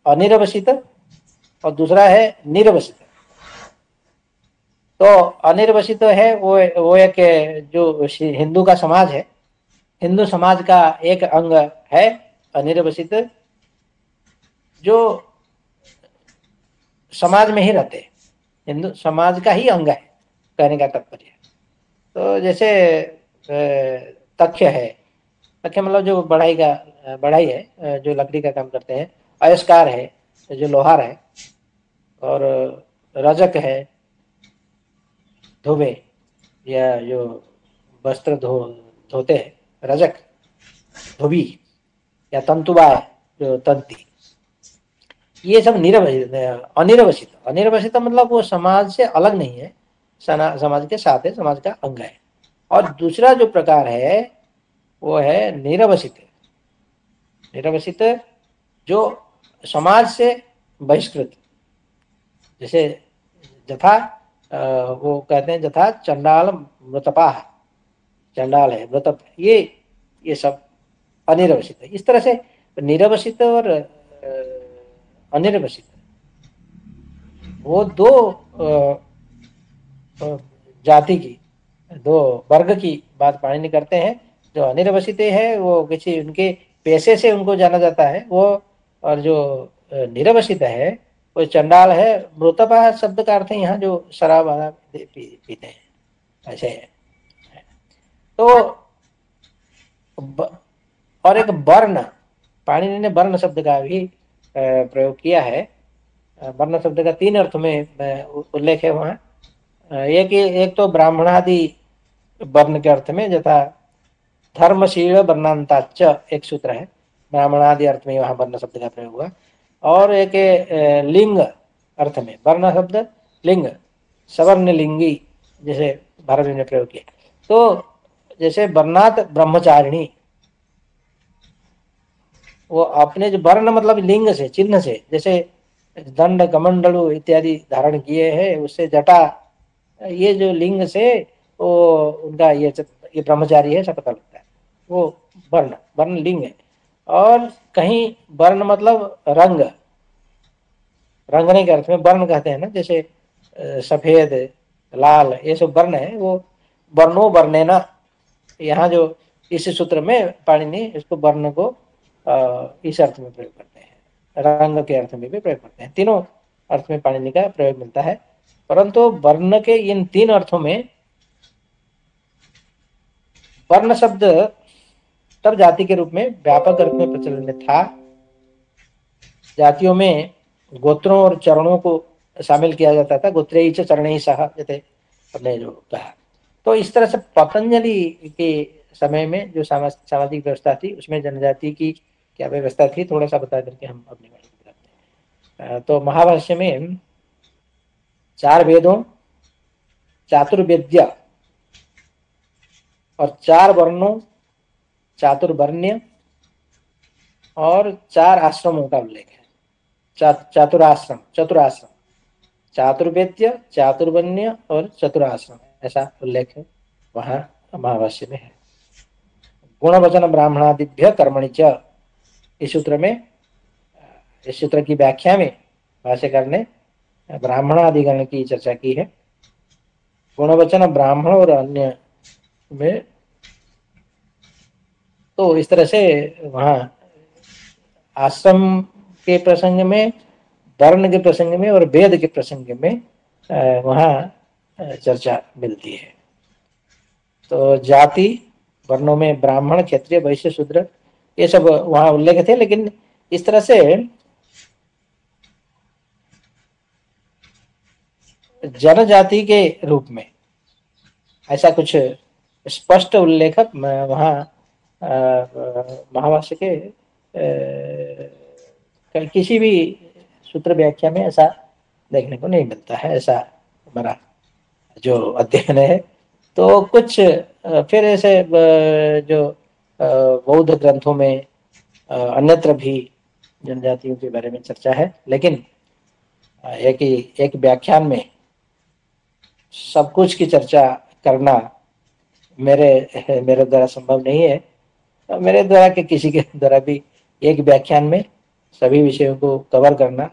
Speaker 3: अनिर्वसित और दूसरा है निर्वसित। तो अनिर्वसित है वो एक जो हिंदू का समाज है, हिंदू समाज का एक अंग है अनिर्वसित, जो समाज में ही रहते हैं, हिंदू समाज का ही अंग है, कहने का तात्पर्य। तो जैसे तख्य है, तख्य मतलब जो बढ़ाई है, जो लकड़ी का काम करते हैं। अयस्कार है जो लोहार है, और रजक है धोबे या जो वस्त्र धोते हैं, रजक धोबी या तंतुबाय जो तंती। ये सब अनिर्वसित। अनिर्वसित मतलब वो समाज से अलग नहीं है, समाज के साथ है, समाज का अंग है। और दूसरा जो प्रकार है वो है निरवसित। निरवसित जो समाज से बहिष्कृत, जैसे जथा वो कहते हैं जथा चंडाल मृतपा, चंडाल है, मृतप, ये सब अनिर्वसित है। इस तरह से निरवसित और अनिर्वसित वो दो जाति की, दो वर्ग की बात पाणिनि करते हैं। जो अनिर्वसित है वो किसी उनके पेशे से उनको जाना जाता है वो, और जो निरवसित है वो चंडाल है। मृतपा शब्द का अर्थ है यहाँ जो शराब वाला पीते हैं, ऐसे है। तो और एक वर्ण, पाणिनि ने वर्ण शब्द का भी प्रयोग किया है। वर्ण शब्द का 3 अर्थ में उल्लेख है वहाँ। एक तो ब्राह्मणादि वर्ण के अर्थ में, यथा धर्मशील वर्णांताच एक सूत्र है, ब्राह्मणादि अर्थ में वहाँ वर्ण शब्द का प्रयोग हुआ। और एक लिंग अर्थ में वर्ण शब्द लिंग, सवर्ण लिंगी, जैसे भारत ने प्रयोग किया। तो जैसे वर्णात ब्रह्मचारिणी, वो अपने जो वर्ण मतलब लिंग से, चिन्ह से, जैसे दंड कमंडलु इत्यादि धारण किए हैं, उससे जटा, ये जो लिंग से वो उनका ये ब्रह्मचारी है, ऐसा पता लगता है। वो वर्ण, वर्ण लिंग है। और कहीं वर्ण मतलब रंग, रंगने के अर्थ में वर्ण कहते हैं ना, जैसे सफेद, लाल, ये सब वर्ण है। वो वर्णो वर्णेना, यहाँ जो इस सूत्र में पाणिनि इसको वर्ण को इस अर्थ में प्रयोग करते हैं, रंग के अर्थ में भी प्रयोग करते हैं। तीनों अर्थ में पाणिनि का प्रयोग मिलता है। परंतु वर्ण के इन 3 अर्थों में वर्ण शब्द तब जाति के रूप में व्यापक अर्थ में प्रचलन में था। जातियों में गोत्रों और चरणों को शामिल किया जाता था, गोत्रेय च चरणैः सह, जैसे हमने जो कहा। तो इस तरह से पतंजलि के समय में जो सामाजिक व्यवस्था थी, उसमें जनजाति की क्या व्यवस्था थी, थोड़ा सा बता करके हम अपनी बात करते हैं। तो महाभाष्य में 4 वेदों, चातुर्वेद्य और 4 वर्णों, चातुर्वर्ण्य और 4 आश्रमों का उल्लेख है। चतुराश्रम, चातुर्वेद्य, चातुर्वर्ण्य और चतुराश्रम, ऐसा उल्लेख है वहाँ महाभाष्य में है। गुणवचन ब्राह्मणादिभ्य कर्मणि च, इस सूत्र में, इस सूत्र की व्याख्या में भाष्यकार ने ब्राह्मणादिगण की चर्चा की है। गुणवचन ब्राह्मण और अन्य में, तो इस तरह से वहाँ आश्रम के प्रसंग में, वर्ण के प्रसंग में और वेद के प्रसंग में वहाँ चर्चा मिलती है। तो जाति वर्णों में ब्राह्मण, क्षत्रिय, वैश्य, शूद्र, ये सब वहाँ उल्लेख थे। लेकिन इस तरह से जनजाति के रूप में ऐसा कुछ स्पष्ट उल्लेख वहाँ महाभाष्य के किसी भी सूत्र व्याख्या में ऐसा देखने को नहीं मिलता है। ऐसा हमारा जो अध्ययन है। तो कुछ फिर ऐसे जो बौद्ध ग्रंथों में अन्यत्र भी जनजातियों के बारे में चर्चा है, लेकिन एक व्याख्यान में सब कुछ की चर्चा करना मेरे द्वारा संभव नहीं है। मेरे द्वारा के किसी के द्वारा भी एक व्याख्यान में सभी विषयों को कवर करना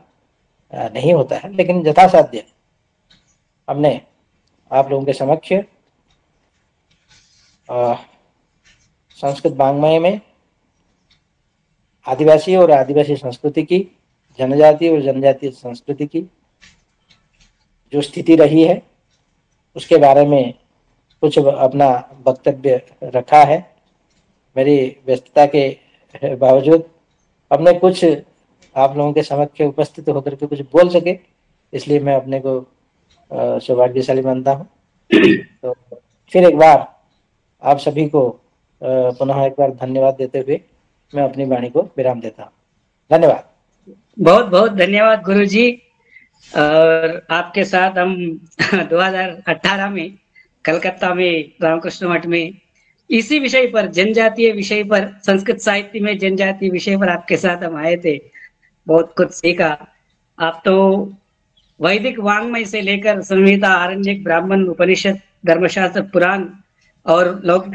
Speaker 3: नहीं होता है। लेकिन यथासाध्य हमने आप लोगों के समक्ष संस्कृत वाङ्मय में आदिवासी और आदिवासी संस्कृति की, जनजाति और जनजातीय संस्कृति की जो स्थिति रही है, उसके बारे में कुछ अपना वक्तव्य रखा है। मेरी व्यस्तता के बावजूद हमने कुछ आप लोगों के समक्ष उपस्थित होकर के कुछ बोल सके, इसलिए मैं अपने को सौभाग्यशाली मानता हूँ। तो फिर एक बार आप सभी को पुनः एक बार धन्यवाद देते हुए मैं अपनी वाणी को विराम देता हूँ। धन्यवाद।
Speaker 4: बहुत बहुत धन्यवाद गुरुजी। और आपके साथ हम 2018 में कलकत्ता में रामकृष्ण मठ में इसी विषय पर, जनजातीय विषय पर, संस्कृत साहित्य में जनजातीय विषय पर आपके साथ हम आए थे। बहुत कुछ सीखा। आप तो वैदिक वाङ्मय से लेकर संहिता, आरण्यक, ब्राह्मण, उपनिषद, धर्मशास्त्र, पुराण और लौकिक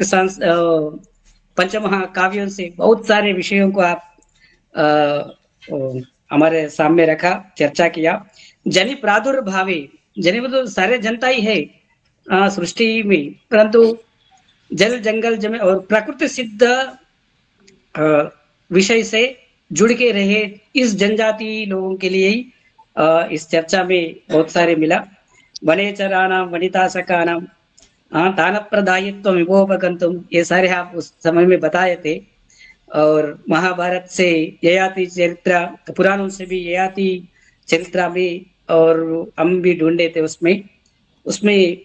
Speaker 4: पंचमहाकाव्यों से बहुत सारे विषयों को आप हमारे सामने रखा, चर्चा किया। जनि प्रादुर्भावे, जनि तो सारे जनता ही है सृष्टि में, परंतु जल, जंगल, जमीन और प्रकृति सिद्ध विषय से जुड़ के रहे, इस जनजाति लोगों के लिए ही इस चर्चा में बहुत सारे मिला। वनेचराणाम वनिता सखानाम तान प्रदायित्व विभोपगंतुम, ये सारे आप उस समय में बताए थे। और महाभारत से ययाति चरित्र, पुराणों से भी ययाति चरित्र में, और हम भी ढूंढे थे उसमें उसमें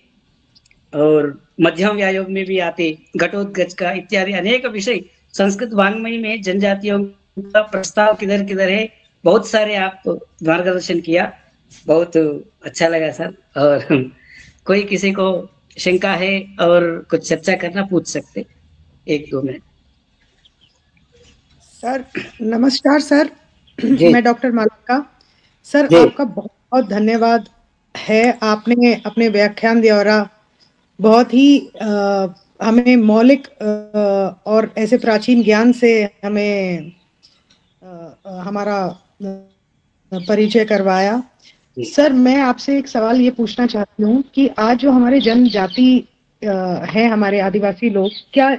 Speaker 4: और मध्यम व्यायोग में भी आते घटोत्कच का इत्यादि अनेक विषय संस्कृत वाङ्मय में जनजातियों का प्रस्ताव किधर किधर है, बहुत सारे आप मार्गदर्शन किया, बहुत अच्छा लगा सर। और कोई किसी को शंका है और कुछ चर्चा करना पूछ सकते 1-2 मिनट।
Speaker 2: सर नमस्कार सर,
Speaker 3: जी।
Speaker 2: मैं डॉक्टर मालविका। सर
Speaker 3: जी।
Speaker 2: आपका बहुत बहुत धन्यवाद है, आपने अपने व्याख्यान द्वारा बहुत ही हमें मौलिक और ऐसे प्राचीन ज्ञान से हमें हमारा परिचय करवाया। सर मैं आपसे एक सवाल ये पूछना चाहती हूँ कि आज जो हमारे जनजाति है, हमारे आदिवासी लोग, क्या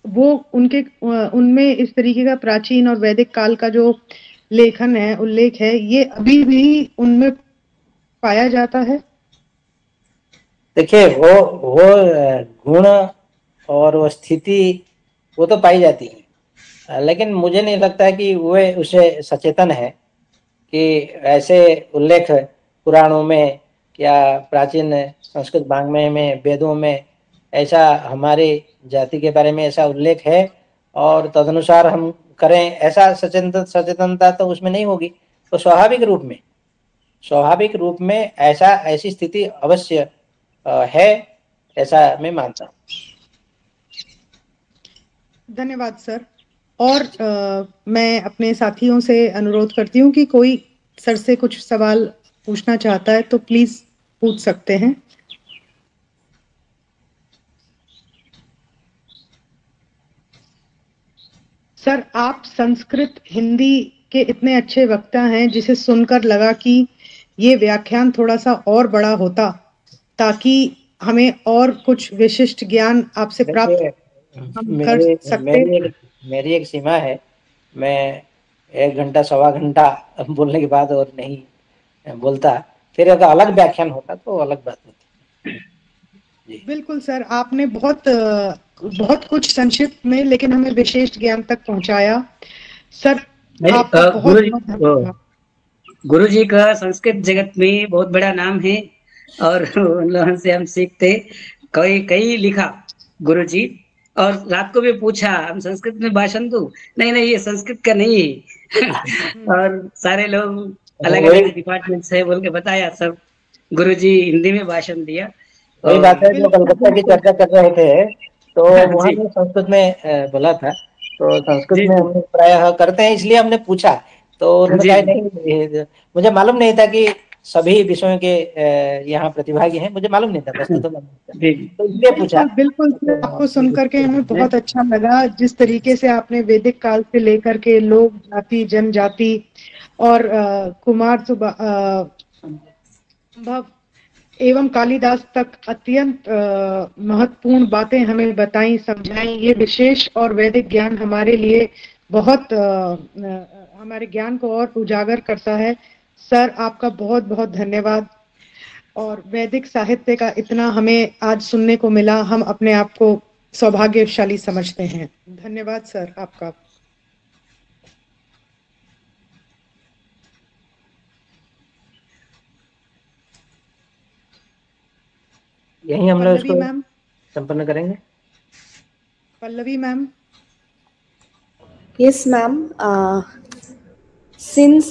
Speaker 2: वो उनमें इस तरीके का प्राचीन और वैदिक काल का जो लेखन है, उल्लेख है, ये अभी भी उनमें पाया जाता है?
Speaker 3: देखिए, वो गुण और वो स्थिति वो तो पाई जाती है, लेकिन मुझे नहीं लगता कि वे उसे सचेतन है कि ऐसे उल्लेख पुराणों में या प्राचीन संस्कृत वाङ्मय में, वेदों में ऐसा हमारी जाति के बारे में ऐसा उल्लेख है और तदनुसार हम करें, ऐसा सचेतनता तो उसमें नहीं होगी। तो स्वाभाविक रूप में ऐसी स्थिति अवश्य है, ऐसा मैं मानता हूँ।
Speaker 2: धन्यवाद सर। और मैं अपने साथियों से अनुरोध करती हूँ कि कोई सर से कुछ सवाल पूछना चाहता है तो प्लीज पूछ सकते हैं। सर आप संस्कृत हिंदी के इतने अच्छे वक्ता हैं, जिसे सुनकर लगा कि ये व्याख्यान थोड़ा सा और बड़ा होता ताकि हमें और कुछ विशिष्ट ज्ञान आपसे प्राप्त हम कर सकते।
Speaker 3: मेरी एक सीमा है, मैं 1 घंटा 1.25 घंटा बोलने के बाद और नहीं बोलता। फिर अगर अलग व्याख्यान होता तो अलग बात होती। जी
Speaker 2: बिल्कुल सर, आपने बहुत कुछ संक्षिप्त में लेकिन हमें विशेष ज्ञान तक पहुंचाया। सर आपका बहुत धन्यवाद।
Speaker 4: गुरु जी का संस्कृत जगत में बहुत बड़ा नाम है और उन लोगों से हम सीखते। कई लिखा गुरु जी, और रात को भी पूछा हम संस्कृत में भाषण दूं, नहीं ये संस्कृत का नहीं है। और सारे लोग अलग अलग डिपार्टमेंट से बोल के बताया, सब गुरु जी हिंदी में भाषण दिया।
Speaker 3: वही बात है जो कलकत्ता की चर्चा कर रहे थे, तो वहाँ में संस्कृत में बोला था, तो संस्कृत में हम प्रायः करते हैं, इसलिए हमने पूछा। तो उन्होंने कहा नहीं, मुझे मालूम नहीं था कि सभी विषयों के यहाँ प्रतिभागी हैं, मुझे मालूम नहीं था, बस तो इसलिए पूछा।
Speaker 2: बिल्कुल आपको सुनकर के हमें बहुत अच्छा लगा, जिस तरीके से आपने वैदिक काल से लेकर के लोक जाति, जनजाति और कुमार संभव एवं कालिदास तक अत्यंत महत्वपूर्ण बातें हमें बताई, समझाई। ये विशेष और वैदिक ज्ञान हमारे लिए बहुत हमारे ज्ञान को और उजागर करता है। सर आपका बहुत बहुत धन्यवाद। और वैदिक साहित्य का इतना हमें आज सुनने को मिला, हम अपने आप को सौभाग्यशाली समझते हैं। धन्यवाद सर आपका।
Speaker 3: यही हम लोग इसको संपन्न करेंगे।
Speaker 2: Pallavi ma'am.
Speaker 1: Yes ma'am, since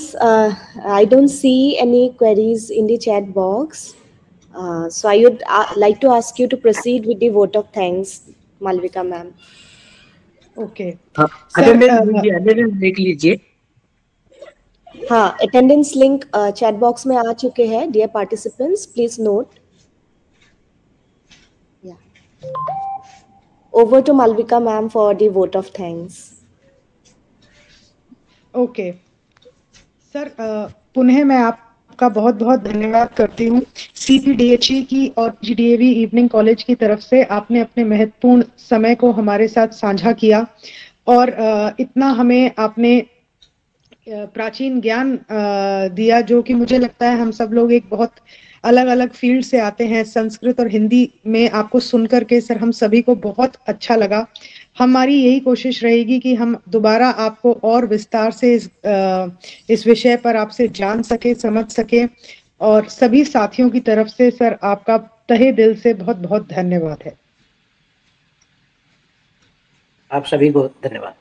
Speaker 1: I don't see any queries in the chat box, so I would like to ask you to proceed with the vote of thanks, Malvika ma'am.
Speaker 2: Okay.
Speaker 4: Attendance देख लीजिए।
Speaker 1: हाँ, attendance link chat box में आ चुके हैं। Dear participants, please note. Over to Malvika ma'am for the vote of thanks.
Speaker 2: Okay sir, पुनः मैं आपका बहुत बहुत धन्यवाद करती हूँ। सीपीडीएचई की और जीडीएवी इवनिंग कॉलेज की तरफ से आपने अपने महत्वपूर्ण समय को हमारे साथ साझा किया। और इतना हमें आपने प्राचीन ज्ञान दिया, जो कि मुझे लगता है हम सब लोग एक बहुत अलग अलग फील्ड से आते हैं। संस्कृत और हिंदी में आपको सुनकर के सर हम सभी को बहुत अच्छा लगा। हमारी यही कोशिश रहेगी कि हम दोबारा आपको और विस्तार से इस विषय पर आपसे जान सके, समझ सके। और सभी साथियों की तरफ से सर आपका तहे दिल से बहुत बहुत धन्यवाद है।
Speaker 3: आप सभी को धन्यवाद।